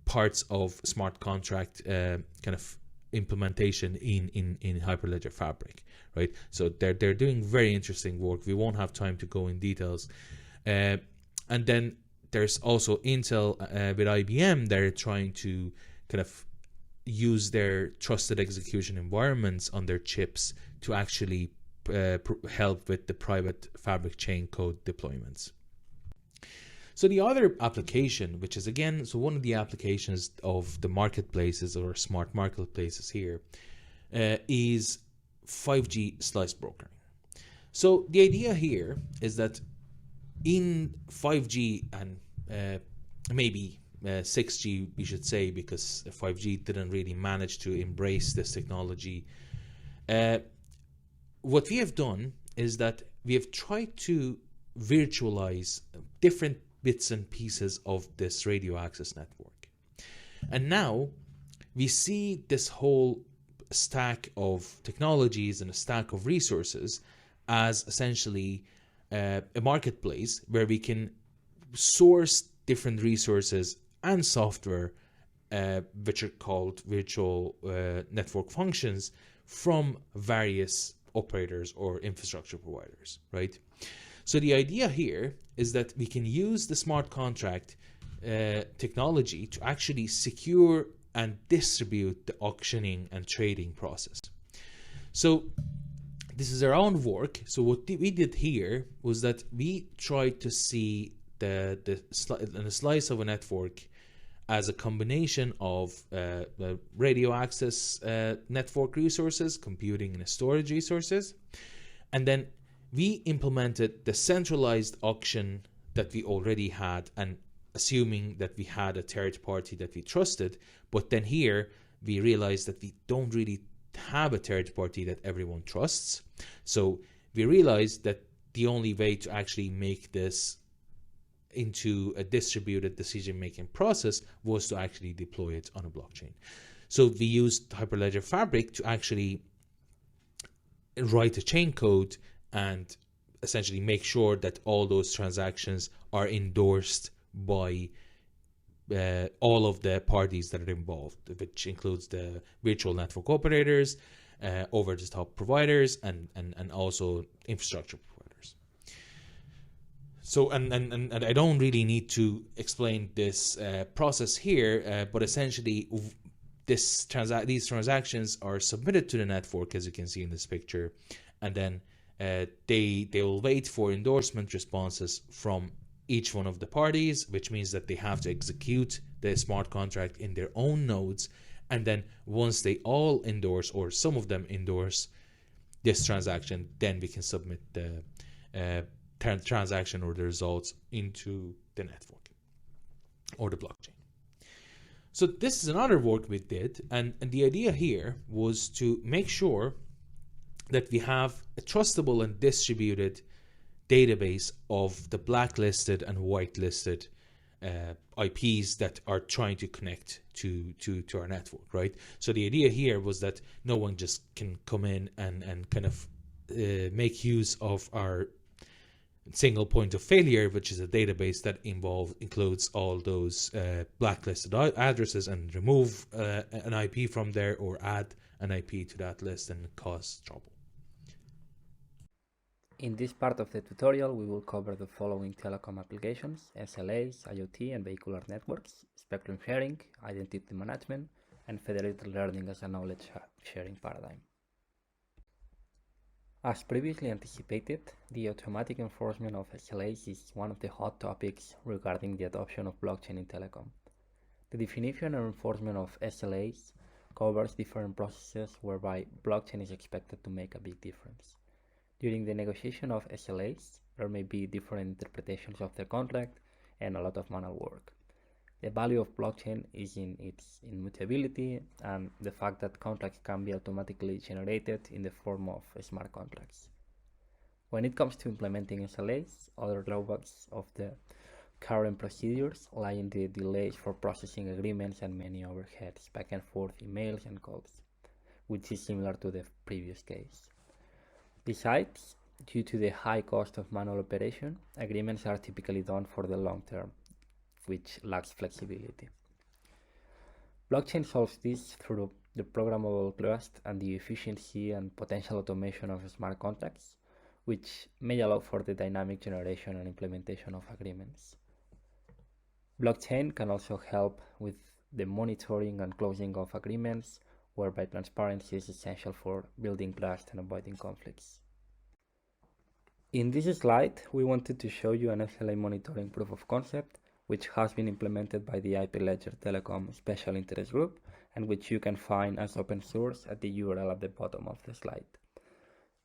parts of smart contract kind of implementation in Hyperledger Fabric, right? So they're doing very interesting work. We won't have time to go in details. And then there's also Intel with IBM. They're trying to kind of use their trusted execution environments on their chips to actually help with the private Fabric chain code deployments. So the other application, which is again, so one of the applications of the marketplaces or smart marketplaces here, is 5G slice brokering. So the idea here is that in 5G and maybe 6G, we should say, because 5G didn't really manage to embrace this technology. What we have done is that we have tried to virtualize different bits and pieces of this radio access network. And now we see this whole stack of technologies and a stack of resources as essentially a marketplace where we can source different resources and software, which are called virtual network functions, from various operators or infrastructure providers, right? So the idea here is that we can use the smart contract technology to actually secure and distribute the auctioning and trading process. So this is our own work. So what we did here was that we tried to see the slice of a network as a combination of the radio access network resources, computing and storage resources, and then we implemented the centralized auction that we already had, and assuming that we had a third party that we trusted. But then here we realized that we don't really have a third party that everyone trusts. So we realized that the only way to actually make this into a distributed decision-making process was to actually deploy it on a blockchain. So we used Hyperledger Fabric to actually write a chain code and essentially make sure that all those transactions are endorsed by all of the parties that are involved, which includes the virtual network operators, over-the-top providers, and also infrastructure providers. So, and I don't really need to explain this process here, but essentially these transactions are submitted to the network, as you can see in this picture, and then they will wait for endorsement responses from each one of the parties, which means that they have to execute the smart contract in their own nodes. And then once they all endorse, or some of them endorse this transaction, then we can submit the transaction or the results into the network or the blockchain. So this is another work we did, and the idea here was to make sure that we have a trustable and distributed database of the blacklisted and whitelisted IPs that are trying to connect to our network, right? So the idea here was that no one just can come in and kind of make use of our single point of failure, which is a database that includes all those blacklisted addresses, and remove an IP from there or add an IP to that list and cause trouble. In this part of the tutorial, we will cover the following telecom applications: SLAs, IoT and vehicular networks, spectrum sharing, identity management, and federated learning as a knowledge sharing paradigm. As previously anticipated, the automatic enforcement of SLAs is one of the hot topics regarding the adoption of blockchain in telecom. The definition and enforcement of SLAs covers different processes whereby blockchain is expected to make a big difference. During the negotiation of SLAs, there may be different interpretations of the contract and a lot of manual work. The value of blockchain is in its immutability and the fact that contracts can be automatically generated in the form of smart contracts. When it comes to implementing SLAs, other drawbacks of the current procedures lie in the delays for processing agreements and many overheads, back and forth emails and calls, which is similar to the previous case. Besides, due to the high cost of manual operation, agreements are typically done for the long term, which lacks flexibility. Blockchain solves this through the programmable trust and the efficiency and potential automation of smart contracts, which may allow for the dynamic generation and implementation of agreements. Blockchain can also help with the monitoring and closing of agreements, whereby transparency is essential for building trust and avoiding conflicts. In this slide, we wanted to show you an SLA monitoring proof of concept, which has been implemented by the Hyperledger Telecom Special Interest Group, and which you can find as open source at the URL at the bottom of the slide.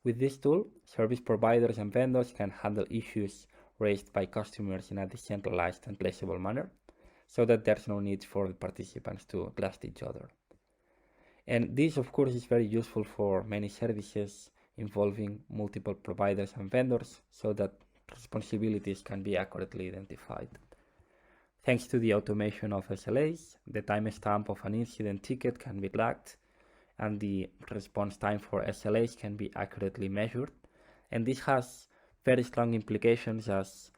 With this tool, service providers and vendors can handle issues raised by customers in a decentralized and traceable manner, so that there's no need for the participants to trust each other. And this, of course, is very useful for many services involving multiple providers and vendors, so that responsibilities can be accurately identified. Thanks to the automation of SLAs, the timestamp of an incident ticket can be tracked, and the response time for SLAs can be accurately measured. And this has very strong implications, as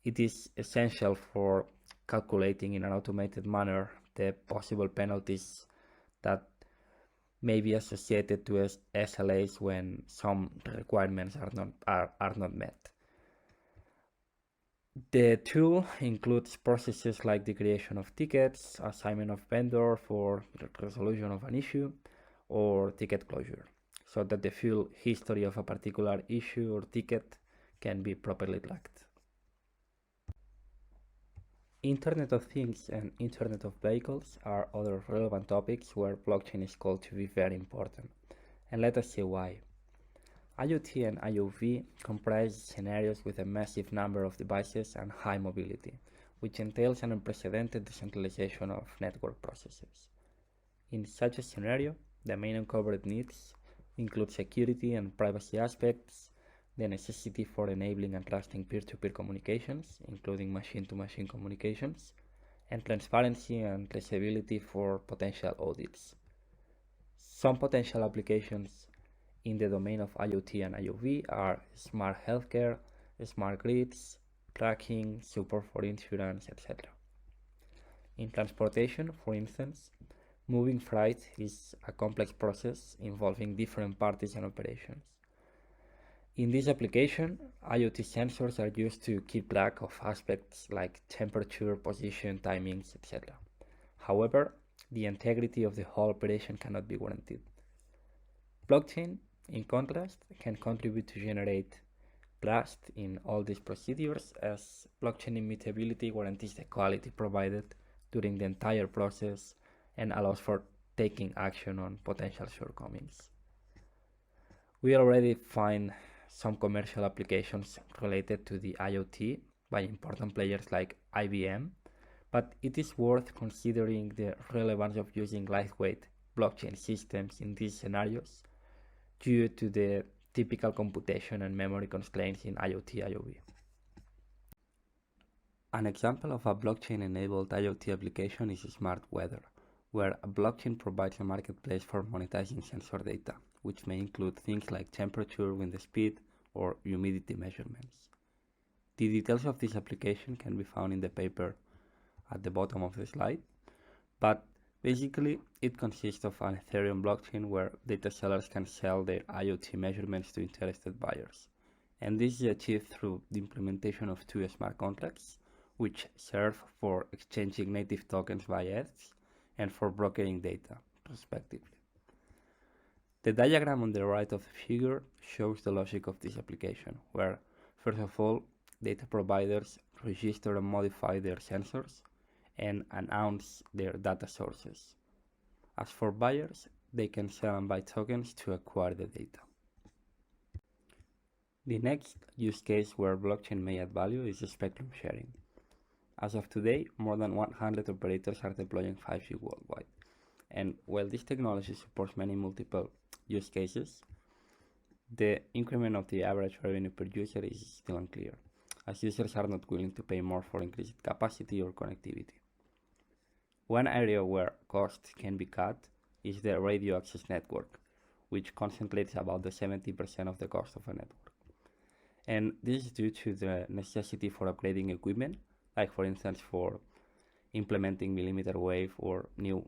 it is essential for calculating in an automated manner the possible penalties that may be associated to SLAs when some requirements are not met. The tool includes processes like the creation of tickets, assignment of vendor for the resolution of an issue, or ticket closure, so that the full history of a particular issue or ticket can be properly tracked. Internet of Things and Internet of Vehicles are other relevant topics where blockchain is called to be very important, and let us see why. IoT and IoV comprise scenarios with a massive number of devices and high mobility, which entails an unprecedented decentralization of network processes. In such a scenario, the main uncovered needs include security and privacy aspects, the necessity for enabling and trusting peer-to-peer communications, including machine-to-machine communications, and transparency and traceability for potential audits. Some potential applications in the domain of IoT and IoV are smart healthcare, smart grids, tracking, support for insurance, etc. In transportation, for instance, moving freight is a complex process involving different parties and operations. In this application, IoT sensors are used to keep track of aspects like temperature, position, timings, etc. However, the integrity of the whole operation cannot be guaranteed. Blockchain, in contrast, can contribute to generate trust in all these procedures, as blockchain immutability guarantees the quality provided during the entire process and allows for taking action on potential shortcomings. We already find some commercial applications related to the IoT by important players like IBM, but it is worth considering the relevance of using lightweight blockchain systems in these scenarios due to the typical computation and memory constraints in IoT IoV. An example of a blockchain-enabled IoT application is smart weather, where a blockchain provides a marketplace for monetizing sensor data, which may include things like temperature, wind speed, or humidity measurements. The details of this application can be found in the paper at the bottom of the slide, but basically it consists of an Ethereum blockchain where data sellers can sell their IoT measurements to interested buyers. And this is achieved through the implementation of two smart contracts, which serve for exchanging native tokens by ETHs and for brokering data, respectively. The diagram on the right of the figure shows the logic of this application, where, first of all, data providers register and modify their sensors and announce their data sources. As for buyers, they can sell and buy tokens to acquire the data. The next use case where blockchain may add value is spectrum sharing. As of today, more than 100 operators are deploying 5G worldwide. And while this technology supports many multiple use cases, the increment of the average revenue per user is still unclear, as users are not willing to pay more for increased capacity or connectivity. One area where costs can be cut is the radio access network, which concentrates about the 70% of the cost of a network. And this is due to the necessity for upgrading equipment, like for instance for implementing millimeter wave or new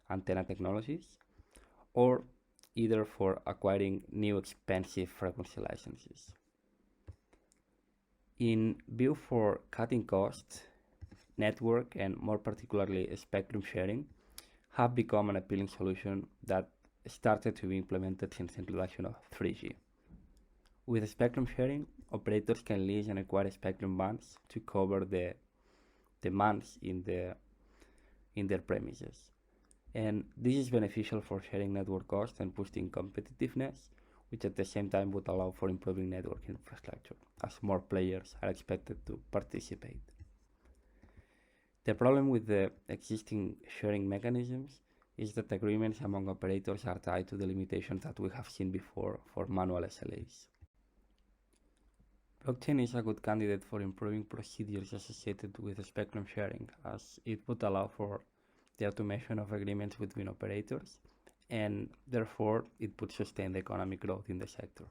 antenna technologies, or either for acquiring new expensive frequency licenses. In view for cutting costs, network and more particularly spectrum sharing have become an appealing solution that started to be implemented since the introduction of 3G. With spectrum sharing, operators can lease and acquire spectrum bands to cover the demands in their premises. And this is beneficial for sharing network costs and boosting competitiveness, which at the same time would allow for improving network infrastructure, as more players are expected to participate. The problem with the existing sharing mechanisms is that agreements among operators are tied to the limitations that we have seen before for manual SLAs. Blockchain is a good candidate for improving procedures associated with spectrum sharing, as it would allow for the automation of agreements between operators, and therefore it would sustain the economic growth in the sector.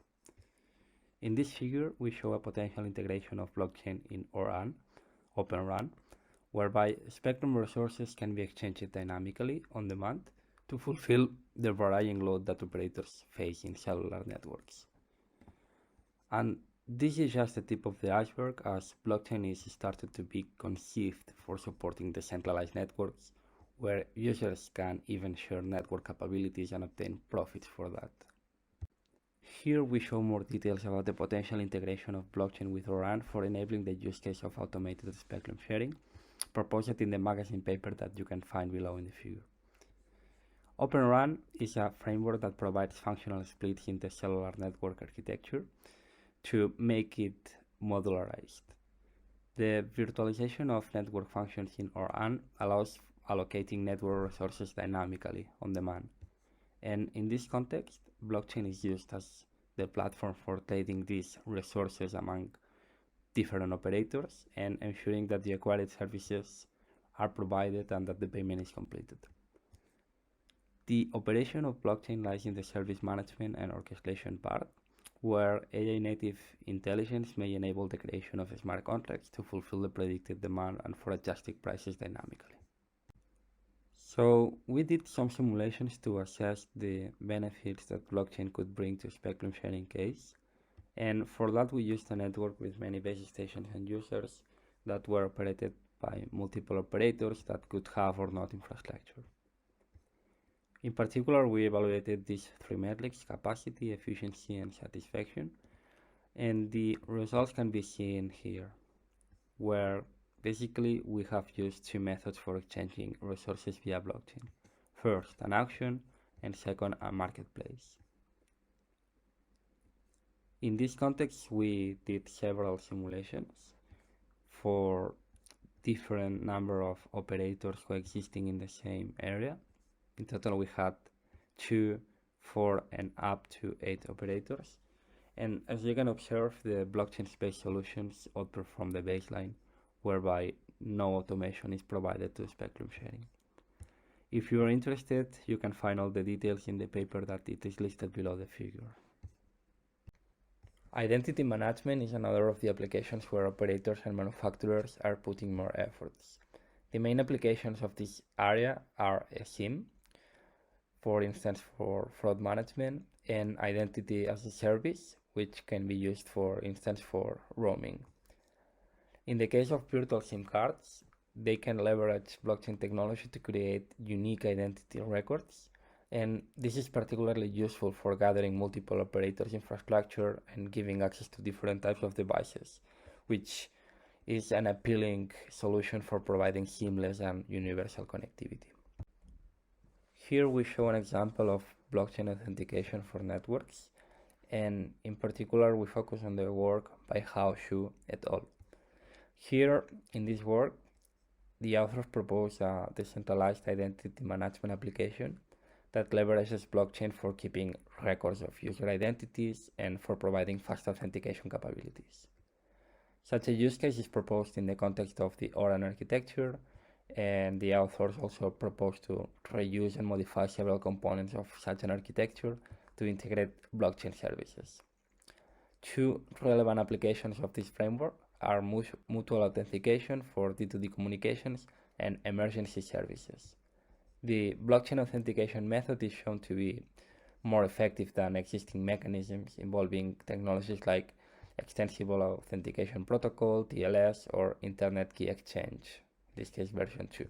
In this figure, we show a potential integration of blockchain in ORAN, Open RAN, whereby spectrum resources can be exchanged dynamically on demand to fulfill the varying load that operators face in cellular networks. And this is just the tip of the iceberg, as blockchain is started to be conceived for supporting decentralized networks, where users can even share network capabilities and obtain profits for that. Here we show more details about the potential integration of blockchain with ORAN for enabling the use case of automated spectrum sharing, proposed in the magazine paper that you can find below in the figure. Open RAN is a framework that provides functional splits in the cellular network architecture to make it modularized. The virtualization of network functions in ORAN allows allocating network resources dynamically on demand. And in this context, blockchain is used as the platform for trading these resources among different operators and ensuring that the acquired services are provided and that the payment is completed. The operation of blockchain lies in the service management and orchestration part, where AI native intelligence may enable the creation of smart contracts to fulfill the predicted demand and for adjusting prices dynamically. So we did some simulations to assess the benefits that blockchain could bring to spectrum sharing case. And for that, we used a network with many base stations and users that were operated by multiple operators that could have or not infrastructure. In particular, we evaluated these three metrics: capacity, efficiency, and satisfaction. And the results can be seen here, where basically we have used two methods for exchanging resources via blockchain. First, an auction, and second, a marketplace. In this context, we did several simulations for different number of operators coexisting in the same area. In total, we had 2, 4, and up to 8 operators. And as you can observe, the blockchain-based solutions outperform the baseline, whereby no automation is provided to spectrum sharing. If you are interested, you can find all the details in the paper that it is listed below the figure. Identity management is another of the applications where operators and manufacturers are putting more efforts. The main applications of this area are SIM, for instance for fraud management, and identity as a service, which can be used for instance for roaming. In the case of virtual SIM cards, they can leverage blockchain technology to create unique identity records, and this is particularly useful for gathering multiple operators' infrastructure and giving access to different types of devices, which is an appealing solution for providing seamless and universal connectivity. Here we show an example of blockchain authentication for networks, and in particular we focus on the work by Hao Xu et al. Here in this work, the authors propose a decentralized identity management application that leverages blockchain for keeping records of user identities and for providing fast authentication capabilities. Such a use case is proposed in the context of the Oran architecture, and the authors also propose to reuse and modify several components of such an architecture to integrate blockchain services. Two relevant applications of this framework are mutual authentication for D2D communications and emergency services. The blockchain authentication method is shown to be more effective than existing mechanisms involving technologies like Extensible Authentication Protocol, TLS, or Internet Key Exchange, in this case version 2.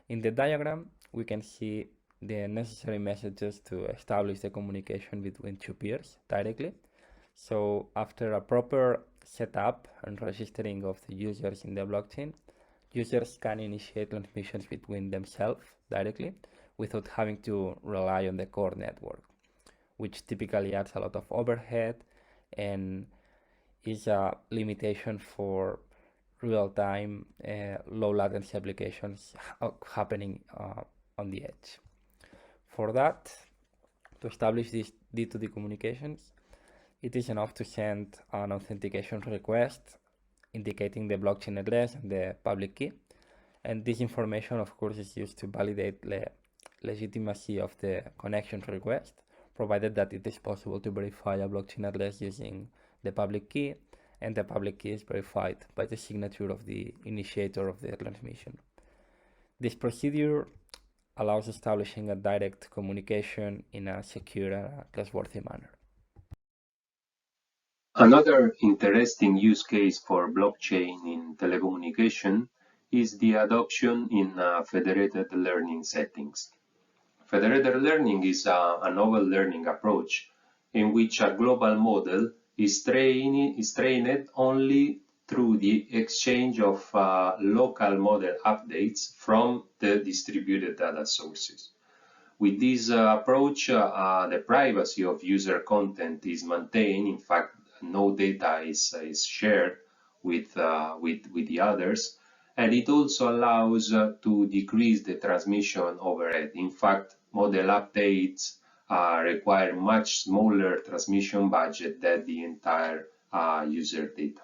In the diagram, we can see the necessary messages to establish the communication between two peers directly. So after a proper setup and registering of the users in the blockchain, users can initiate transmissions between themselves directly without having to rely on the core network, which typically adds a lot of overhead and is a limitation for real-time low latency applications happening on the edge. For that, to establish these D2D communications, it is enough to send an authentication request indicating the blockchain address and the public key. And this information, of course, is used to validate the legitimacy of the connection request, provided that it is possible to verify a blockchain address using the public key, and the public key is verified by the signature of the initiator of the transmission. This procedure allows establishing a direct communication in a secure and trustworthy manner. Another interesting use case for blockchain in telecommunication is the adoption in federated learning settings. Federated learning is a novel learning approach in which a global model is trained only through the exchange of local model updates from the distributed data sources. With this approach, the privacy of user content is maintained. In fact, no data is shared with the others, and it also allows to decrease the transmission overhead. In fact, model updates require much smaller transmission budget than the entire user data.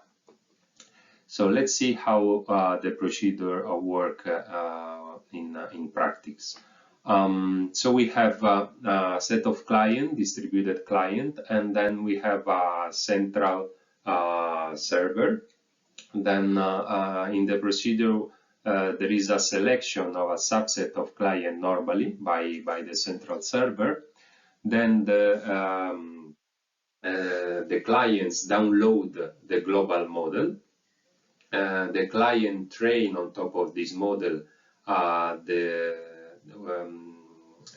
So let's see how the procedure work in practice. So we have a set of client, distributed client, and then we have a central server. Then in the procedure, there is a selection of a subset of client normally by the central server. Then the clients download the global model. The client train on top of this model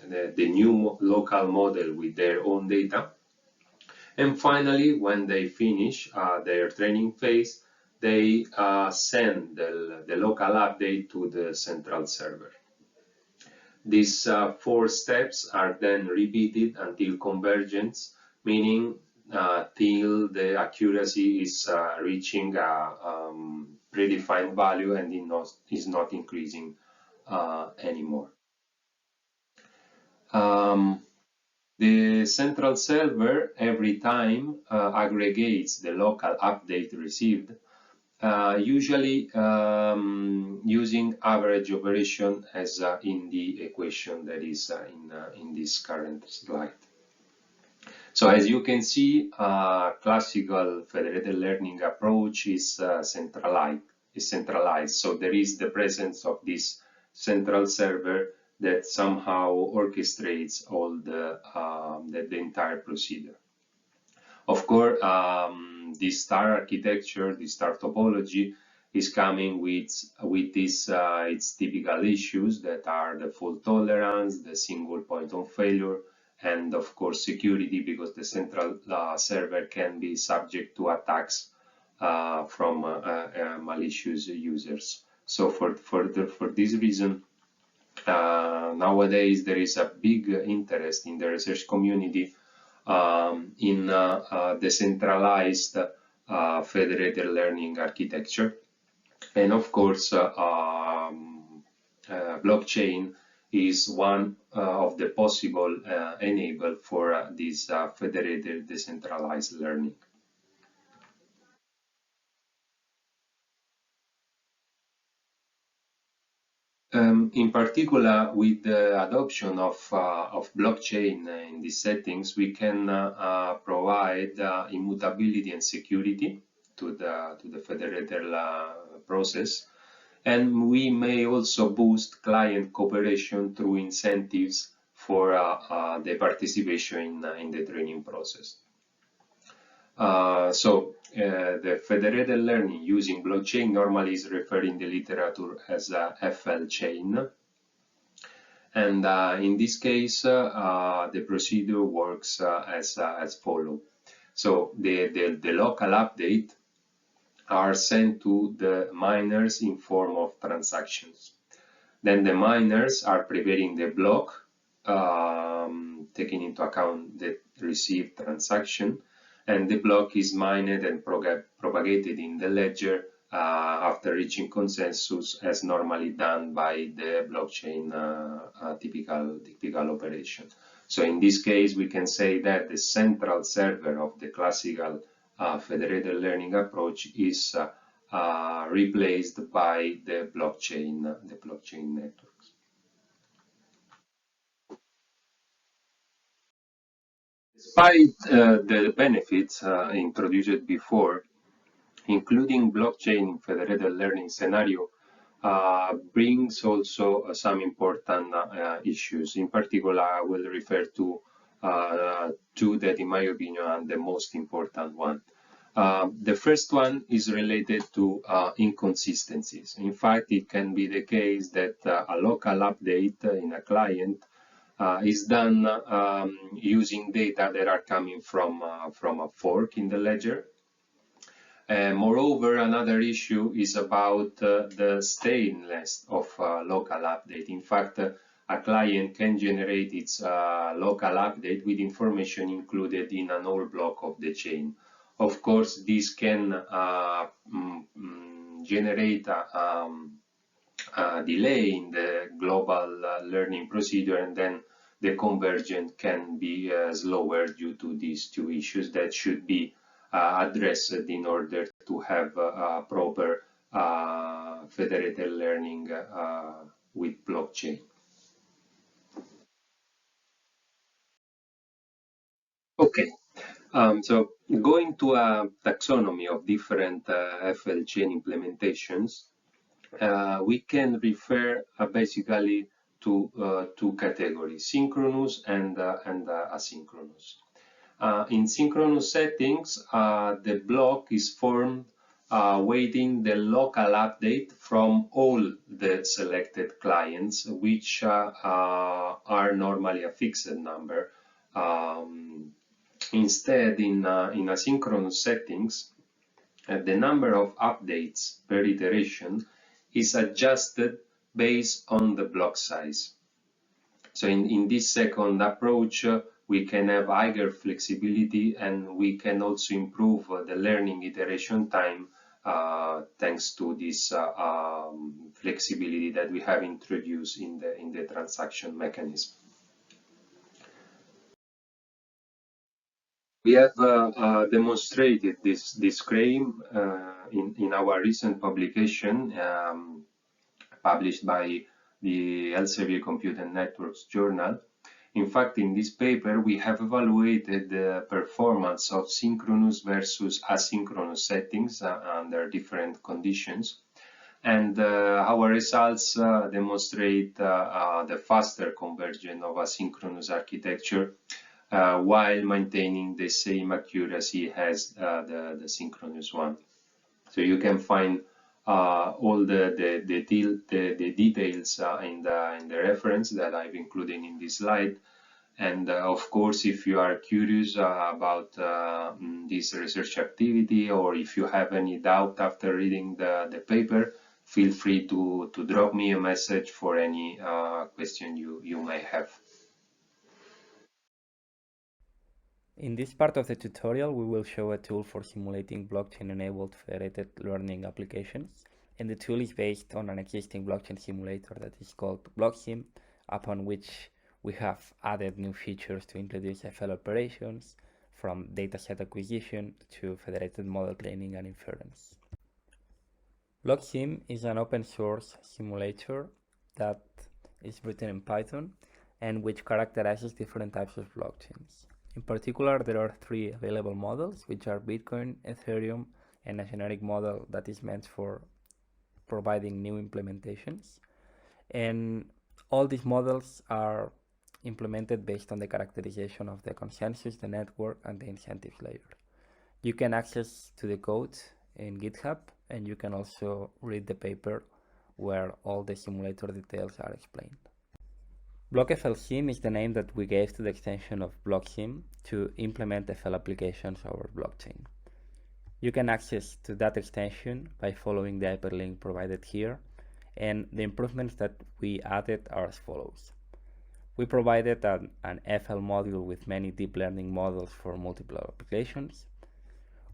the new local model with their own data. And finally, when they finish their training phase, they send the local update to the central server. These 4 steps are then repeated until convergence, meaning till the accuracy is reaching a predefined value and is not increasing anymore. The central server every time aggregates the local update received, usually using average operation as in the equation that is in this current slide. So as you can see, classical federated learning approach is centralized. So there is the presence of this central server that somehow orchestrates all the entire procedure. Of course, this star architecture, this star topology, is coming with its typical issues that are the fault tolerance, the single point of failure, and of course security, because the central server can be subject to attacks from malicious users. So for this reason, nowadays there is a big interest in the research community in decentralized federated learning architecture. And of course, blockchain is one of the possible enable for this federated decentralized learning. In particular, with the adoption of blockchain in these settings, we can provide immutability and security to the federated process, and we may also boost client cooperation through incentives for the participation in the training process. The federated learning using blockchain normally is referred in the literature as a FL chain. And in this case, the procedure works as follows. So the local update are sent to the miners in form of transactions. Then the miners are preparing the block, taking into account the received transaction, and the block is mined and propagated in the ledger after reaching consensus, as normally done by the blockchain typical operation. So in this case, we can say that the central server of the classical federated learning approach is replaced by the blockchain networks. Despite the benefits introduced before, including blockchain in federated learning scenario brings also some important issues. In particular, I will refer to two that, in my opinion, are the most important one. The first one is related to inconsistencies. In fact, it can be the case that a local update in a client is done using data that are coming from a fork in the ledger. Moreover, another issue is about the statelessness of local update. In fact, a client can generate its local update with information included in an old block of the chain. Of course, this can generate a delay in the global learning procedure, and then the convergence can be slower due to these two issues that should be addressed in order to have a proper federated learning with blockchain. Okay, so going to a taxonomy of different FL chain implementations, we can refer basically to two categories, synchronous and asynchronous. In synchronous settings, the block is formed waiting the local update from all the selected clients, which are normally a fixed number. Instead, in asynchronous settings, the number of updates per iteration is adjusted based on the block size. So in this second approach, we can have higher flexibility, and we can also improve the learning iteration time thanks to this flexibility that we have introduced in the transaction mechanism. We have demonstrated this claim in our recent publication published by the Elsevier Compute and Networks journal. In fact, in this paper, we have evaluated the performance of synchronous versus asynchronous settings under different conditions. And our results demonstrate the faster convergence of asynchronous architecture while maintaining the same accuracy as the synchronous one. So you can find all the details in the reference that I've included in this slide. And of course, if you are curious about this research activity, or if you have any doubt after reading the paper, feel free to drop me a message for any question you may have. In this part of the tutorial, we will show a tool for simulating blockchain-enabled federated learning applications, and the tool is based on an existing blockchain simulator that is called BlockSim, upon which we have added new features to introduce FL operations, from dataset acquisition to federated model training and inference. BlockSim is an open source simulator that is written in Python and which characterizes different types of blockchains. In particular, there are three available models, which are Bitcoin, Ethereum, and a generic model that is meant for providing new implementations. And all these models are implemented based on the characterization of the consensus, the network, and the incentives layer. You can access to the code in GitHub, and you can also read the paper where all the simulator details are explained. BlockFLSim is the name that we gave to the extension of BlockSim to implement FL applications over blockchain. You can access to that extension by following the hyperlink provided here, and the improvements that we added are as follows. We provided an FL module with many deep learning models for multiple applications.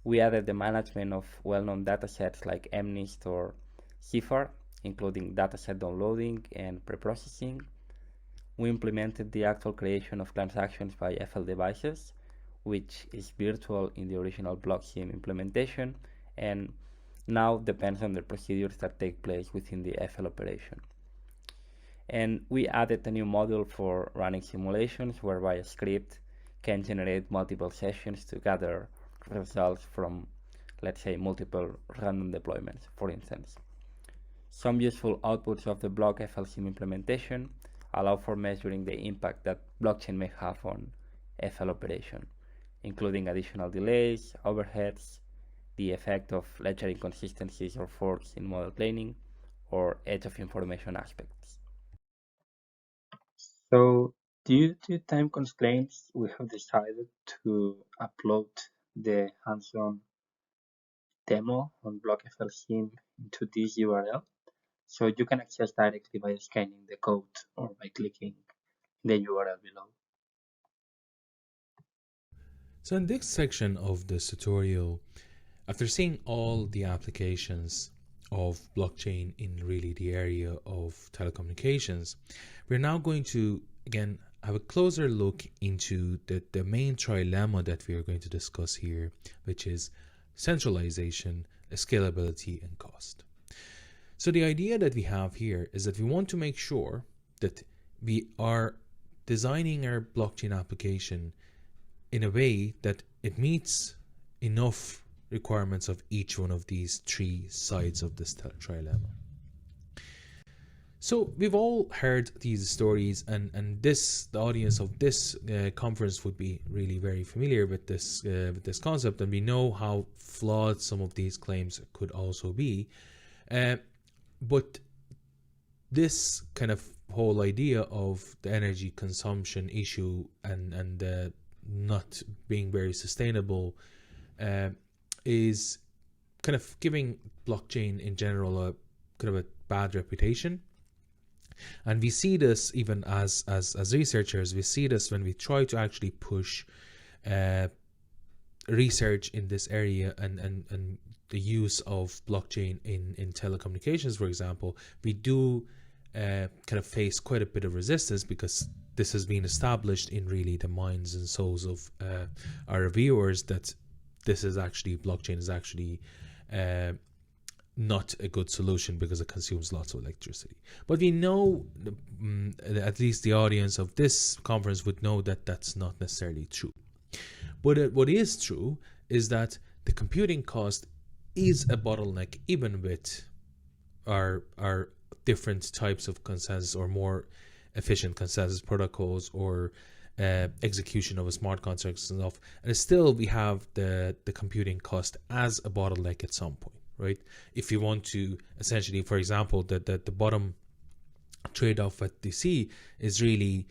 We added the management of well-known datasets like MNIST or CIFAR, including dataset downloading and preprocessing. We implemented the actual creation of transactions by FL devices, which is virtual in the original BlockSim implementation, and now depends on the procedures that take place within the FL operation. And we added a new module for running simulations, whereby a script can generate multiple sessions to gather results from, let's say, multiple random deployments, for instance. Some useful outputs of the BlockFLSim implementation allow for measuring the impact that blockchain may have on FL operation, including additional delays, overheads, the effect of ledger inconsistencies or forks in model training, or edge of information aspects. So, due to time constraints, we have decided to upload the hands-on demo on BlockFLSim into this URL. So you can access directly by scanning the code or by clicking the URL below. So in this section of this tutorial, after seeing all the applications of blockchain in really the area of telecommunications, we're now going to again have a closer look into the main trilemma that we are going to discuss here, which is centralization, scalability, and cost. So the idea that we have here is that we want to make sure that we are designing our blockchain application in a way that it meets enough requirements of each one of these three sides of this trilemma. So we've all heard these stories, and the audience of this conference would be really very familiar with this concept, and we know how flawed some of these claims could also be. But this kind of whole idea of the energy consumption issue and not being very sustainable is kind of giving blockchain in general a kind of a bad reputation. And we see this even as researchers. We see this when we try to actually push research in this area and the use of blockchain in telecommunications, for example. We do kind of face quite a bit of resistance, because this has been established in really the minds and souls of our reviewers that this is actually, blockchain is actually not a good solution because it consumes lots of electricity. But we know, at least the audience of this conference would know, that that's not necessarily true. But what is true is that the computing cost is a bottleneck, even with our different types of consensus or more efficient consensus protocols or execution of a smart contracts and stuff. And still we have the computing cost as a bottleneck at some point, right? If you want to essentially, for example, the bottom trade-off at DC is really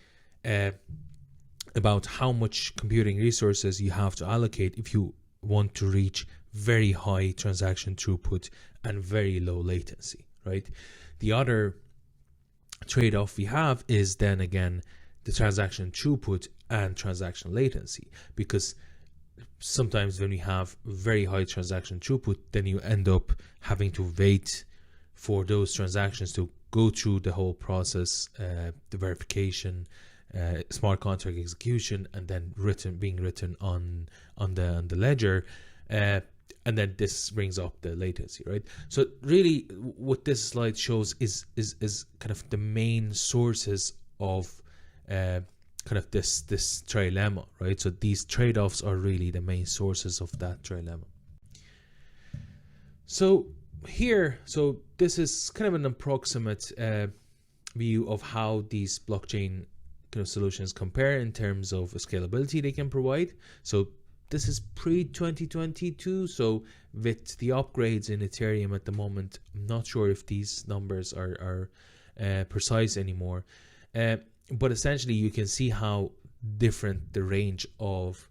about how much computing resources you have to allocate if you want to reach very high transaction throughput and very low latency, right? The other trade-off we have is then again the transaction throughput and transaction latency, because sometimes when we have very high transaction throughput, then you end up having to wait for those transactions to go through the whole process, the verification, smart contract execution, and then being written on the ledger, and then this brings up the latency, right? So really, what this slide shows is kind of the main sources of kind of this trilemma, right? So these trade-offs are really the main sources of that trilemma. So this is kind of an approximate view of how these blockchain kind of solutions compare in terms of scalability they can provide. So this is pre-2022, so with the upgrades in Ethereum at the moment, I'm not sure if these numbers are precise anymore. But essentially, you can see how different the range of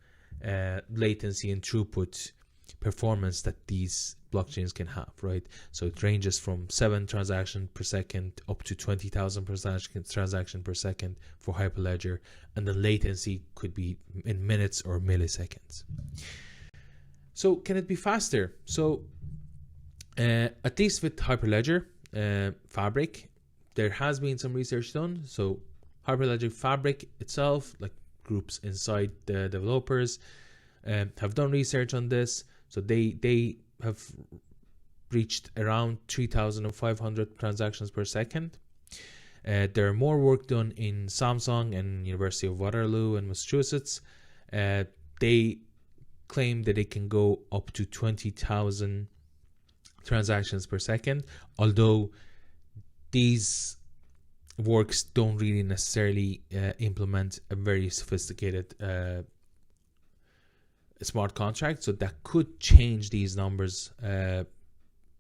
latency and throughput performance that these blockchains can have, right? So it ranges from 7 transactions per second up to 20,000 transactions per second for Hyperledger, and the latency could be in minutes or milliseconds. So can it be faster? So at least with Hyperledger Fabric, there has been some research done. So Hyperledger Fabric itself, like groups inside the developers, have done research on this. So they have reached around 3,500 transactions per second. There are more work done in Samsung and University of Waterloo in Massachusetts. They claim that it can go up to 20,000 transactions per second, although these works don't really necessarily implement a very sophisticated smart contract, so that could change these numbers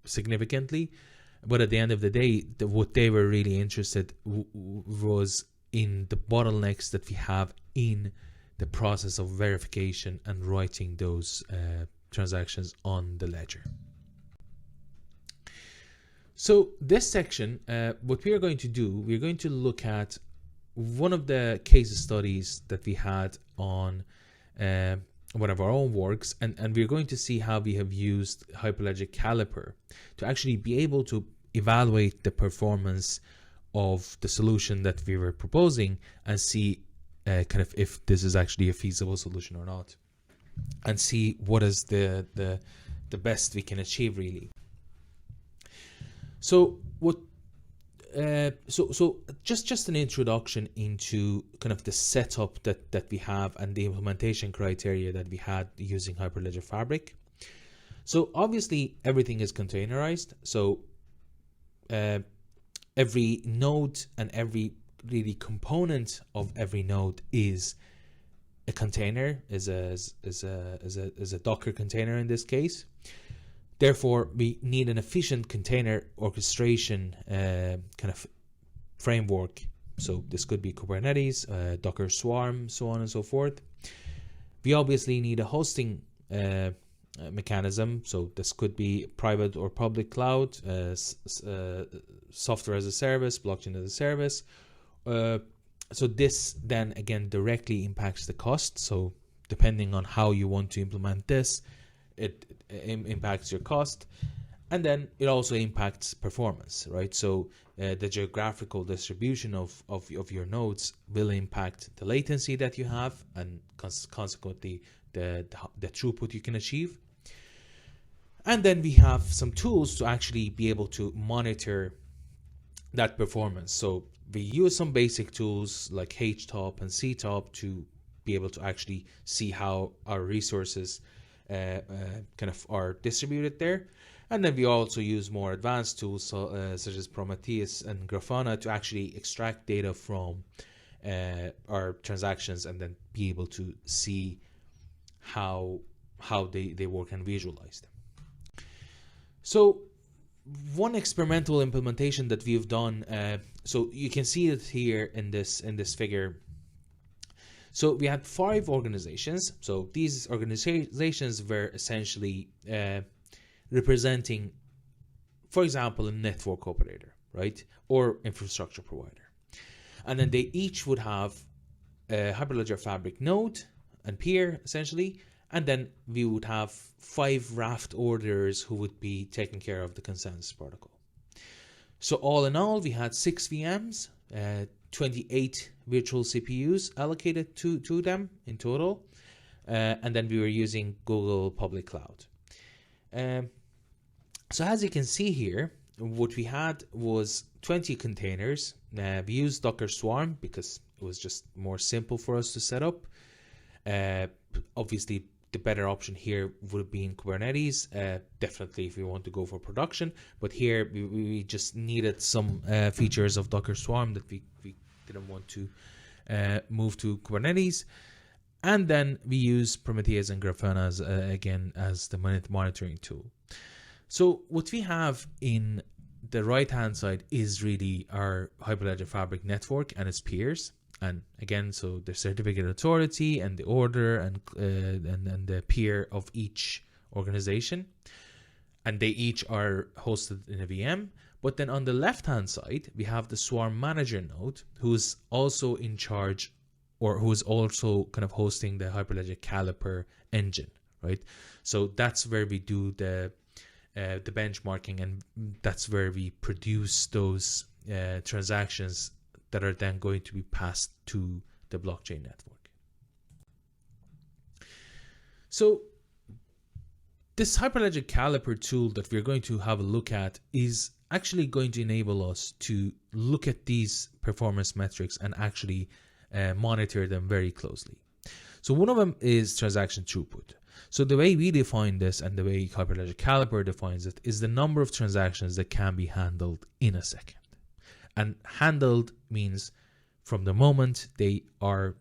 significantly. But at the end of the day, what they were really interested was in the bottlenecks that we have in the process of verification and writing those transactions on the ledger. So this section, what we are going to do, we're going to look at one of the case studies that we had on one of our own works, and we're going to see how we have used Hyperledger Caliper to actually be able to evaluate the performance of the solution that we were proposing and see kind of if this is actually a feasible solution or not, and see what is the best we can achieve really. So what so just an introduction into kind of the setup that we have and the implementation criteria that we had using Hyperledger Fabric. So obviously everything is containerized. So every node and every really component of every node is a container, is a Docker container in this case. Therefore, we need an efficient container orchestration kind of framework. So this could be Kubernetes, Docker Swarm, so on and so forth. We obviously need a hosting mechanism. So this could be private or public cloud, software as a service, blockchain as a service. So this then again directly impacts the cost. So depending on how you want to implement this, it impacts your cost, and then it also impacts performance, right? So the geographical distribution of your nodes will impact the latency that you have, and consequently the throughput you can achieve. And then we have some tools to actually be able to monitor that performance. So we use some basic tools like HTOP and CTOP to be able to actually see how our resources kind of are distributed there. And then we also use more advanced tools such as Prometheus and Grafana to actually extract data from our transactions and then be able to see how they work and visualize them. So one experimental implementation that we've done, so you can see it here in this figure. So we had 5 organizations. So these organizations were essentially representing, for example, a network operator, right, or infrastructure provider. And then they each would have a Hyperledger Fabric node and peer, essentially. And then we would have 5 raft orders who would be taking care of the consensus protocol. So all in all, we had 6 VMs, 28 virtual CPUs allocated to them in total. And then we were using Google Public Cloud. So as you can see here, what we had was 20 containers. We used Docker Swarm because it was just more simple for us to set up. Obviously, the better option here would have been Kubernetes, definitely if we want to go for production. But here we just needed some features of Docker Swarm that we didn't want to move to Kubernetes. And then we use Prometheus and Grafana again as the monitoring tool. So what we have in the right-hand side is really our Hyperledger Fabric network and its peers. And again, so the certificate authority and the order and the peer of each organization. And they each are hosted in a VM. But then on the left-hand side, we have the Swarm Manager node, who's also in charge, or who's also kind of hosting the Hyperledger Caliper engine, right? So that's where we do the benchmarking, and that's where we produce those transactions that are then going to be passed to the blockchain network. So this Hyperledger Caliper tool that we're going to have a look at is actually going to enable us to look at these performance metrics and actually monitor them very closely. So one of them is transaction throughput. So the way we define this and the way Hyperledger Caliper defines it is the number of transactions that can be handled in a second. And handled means from the moment they are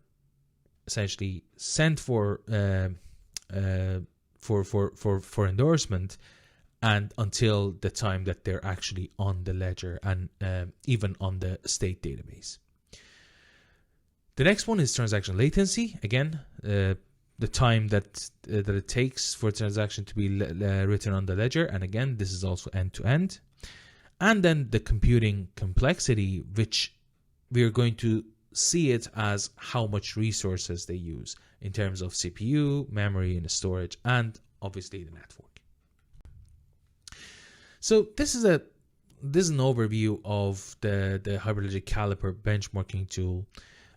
essentially sent for endorsement and until the time that they're actually on the ledger and even on the state database. The next one is transaction latency. Again, the time that it takes for a transaction to be written on the ledger, and again, this is also end to end. And then the computing complexity, which we are going to see it as how much resources they use in terms of CPU, memory, and storage, and obviously the network. So this is an overview of the Hyperledger Caliper benchmarking tool.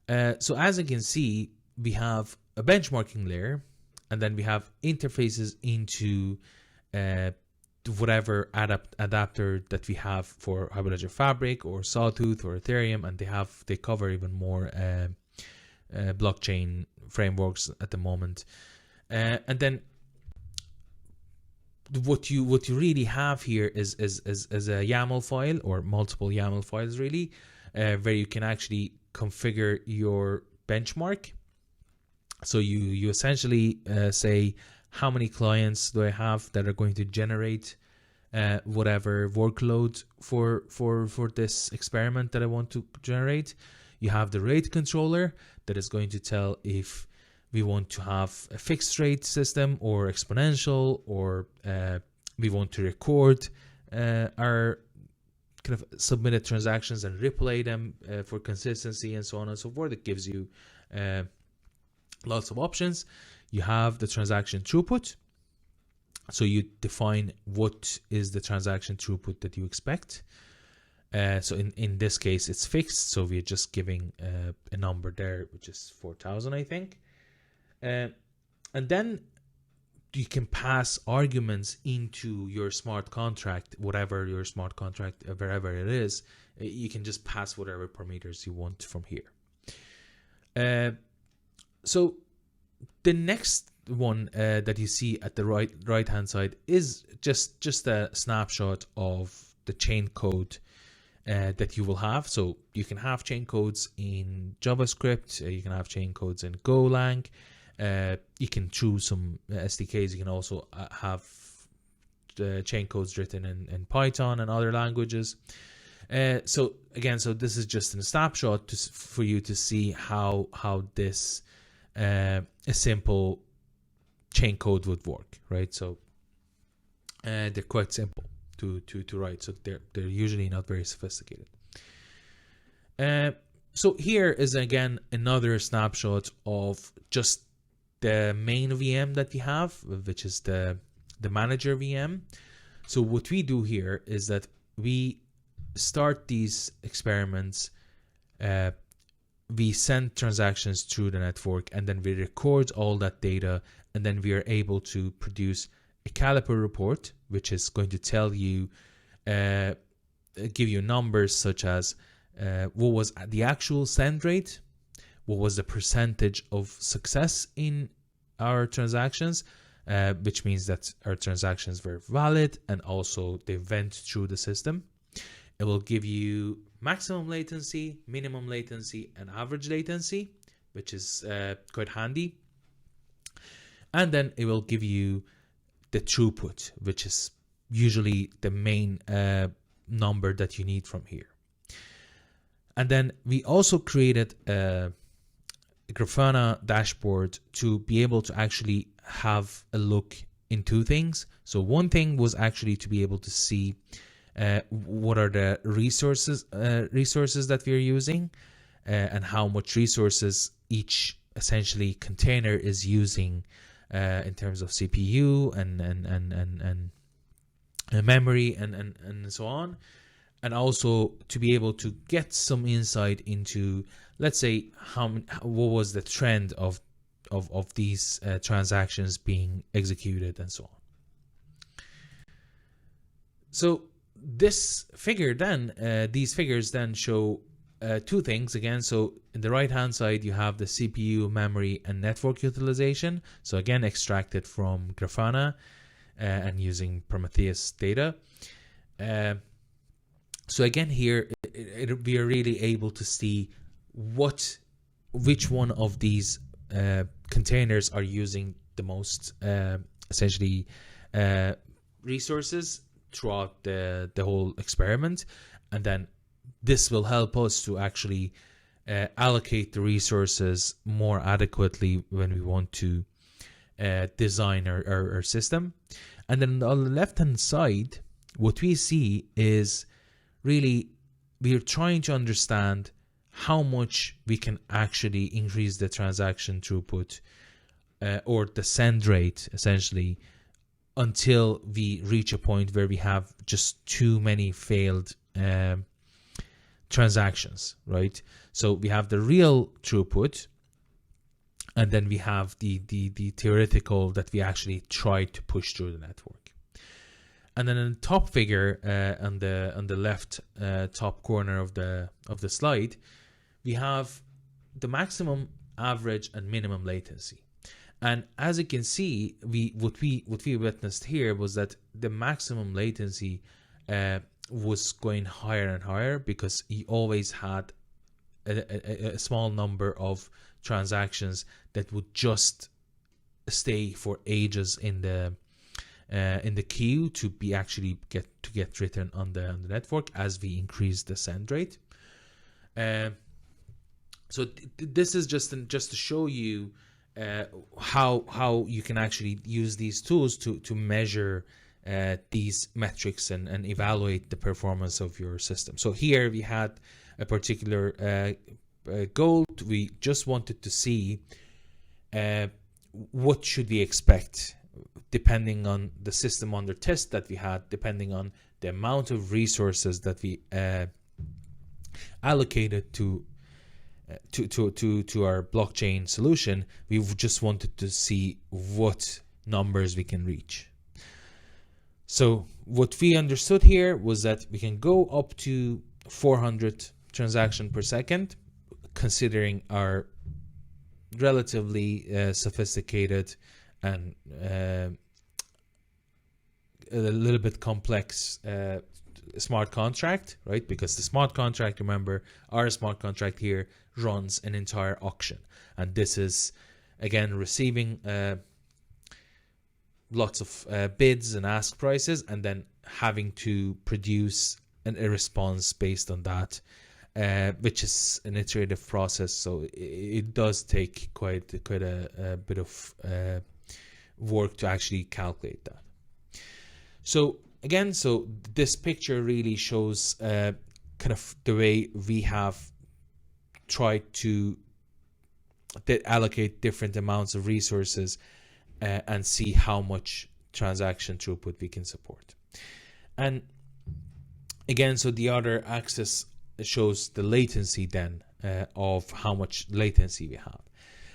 So as you can see, we have a benchmarking layer, and then we have interfaces into whatever adapter that we have for Hyperledger Fabric or Sawtooth or Ethereum, and they cover even more blockchain frameworks at the moment. And then what you really have here is a YAML file, or multiple YAML files really, where you can actually configure your benchmark. So you essentially say, how many clients do I have that are going to generate whatever workload for this experiment that I want to generate. You have the rate controller that is going to tell if we want to have a fixed rate system or exponential, or we want to record our kind of submitted transactions and replay them for consistency and so on and so forth. It gives you lots of options. You have the transaction throughput. So you define what is the transaction throughput that you expect. So in this case, it's fixed. So we're just giving a number there, which is 4,000, I think. And then you can pass arguments into your smart contract, whatever your smart contract, wherever it is. You can just pass whatever parameters you want from here. So the next one that you see at the right hand side is just a snapshot of the chain code that you will have. So you can have chain codes in JavaScript, you can have chain codes in Golang, you can choose some SDKs. You can also have chain codes written in Python and other languages. So this is just a snapshot for you to see how this a simple chain code would work, right? So they're quite simple to write, so they're usually not very sophisticated. So here is again another snapshot of just the main VM that we have, which is the manager VM. So what we do here is that we start these experiments, we send transactions through the network, and then we record all that data, and then we are able to produce a caliper report, which is going to tell you, give you numbers such as what was the actual send rate, what was the percentage of success in our transactions, which means that our transactions were valid and also they went through the system. It will give you maximum latency, minimum latency, and average latency, which is quite handy. And then it will give you the throughput, which is usually the main number that you need from here. And then we also created a Grafana dashboard to be able to actually have a look into things. So one thing was actually to be able to see what are the resources that we are using, and how much resources each essentially container is using in terms of CPU and memory and so on. And also to be able to get some insight into, let's say, what was the trend of these transactions being executed and so on. So this figure then, these figures then show two things again. So in the right hand side you have the CPU, memory, and network utilization. So again, extracted from Grafana and using Prometheus data. So again here we are really able to see which one of these containers are using the most essentially resources throughout the whole experiment, and then this will help us to actually allocate the resources more adequately when we want to design our system. And then on the left hand side, what we see is really we are trying to understand how much we can actually increase the transaction throughput or the send rate essentially, until we reach a point where we have just too many failed transactions, right? So we have the real throughput, and then we have the theoretical that we actually try to push through the network. And then in the top figure on the left top corner of the slide, we have the maximum, average, and minimum latency. And as you can see, what we witnessed here was that the maximum latency was going higher and higher, because you always had a small number of transactions that would just stay for ages in the queue to be actually get written on the network as we increase the send rate. So this is just to show you how you can actually use these tools to measure these metrics and evaluate the performance of your system. So here we had a particular goal. We just wanted to see what should we expect depending on the system under test that we had, depending on the amount of resources that we allocated to our blockchain solution. We just wanted to see what numbers we can reach. So what we understood here was that we can go up to 400 transactions per second, considering our relatively sophisticated and a little bit complex smart contract, right? Because the smart contract, remember, our smart contract here runs an entire auction, and this is again receiving lots of bids and ask prices, and then having to produce a response based on that, which is an iterative process. So it does take quite a bit of work to actually calculate that. So again, so this picture really shows kind of the way we have tried to allocate different amounts of resources and see how much transaction throughput we can support. And again, so the other axis shows the latency then of how much latency we have.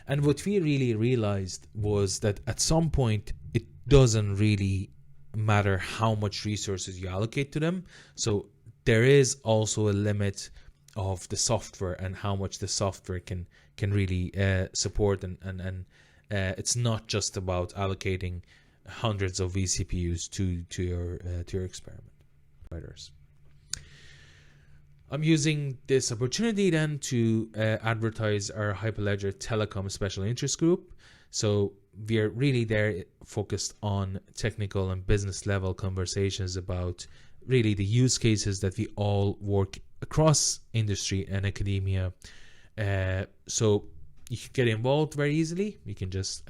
And what we really realized was that at some point it doesn't really matter how much resources you allocate to them. So there is also a limit of the software and how much the software can really support, and it's not just about allocating hundreds of vCPUs to your experiment. I'm using this opportunity then to advertise our Hyperledger Telecom Special Interest Group. So we are really there focused on technical and business level conversations about really the use cases that we all work across industry and academia. So you can get involved very easily. You can just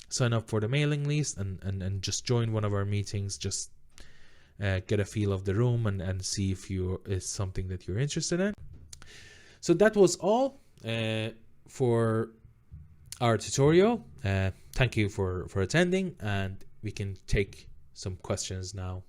sign up for the mailing list and just join one of our meetings. Just get a feel of the room and see if it's something that you're interested in. So that was all for our tutorial. Thank you for attending, and we can take some questions now.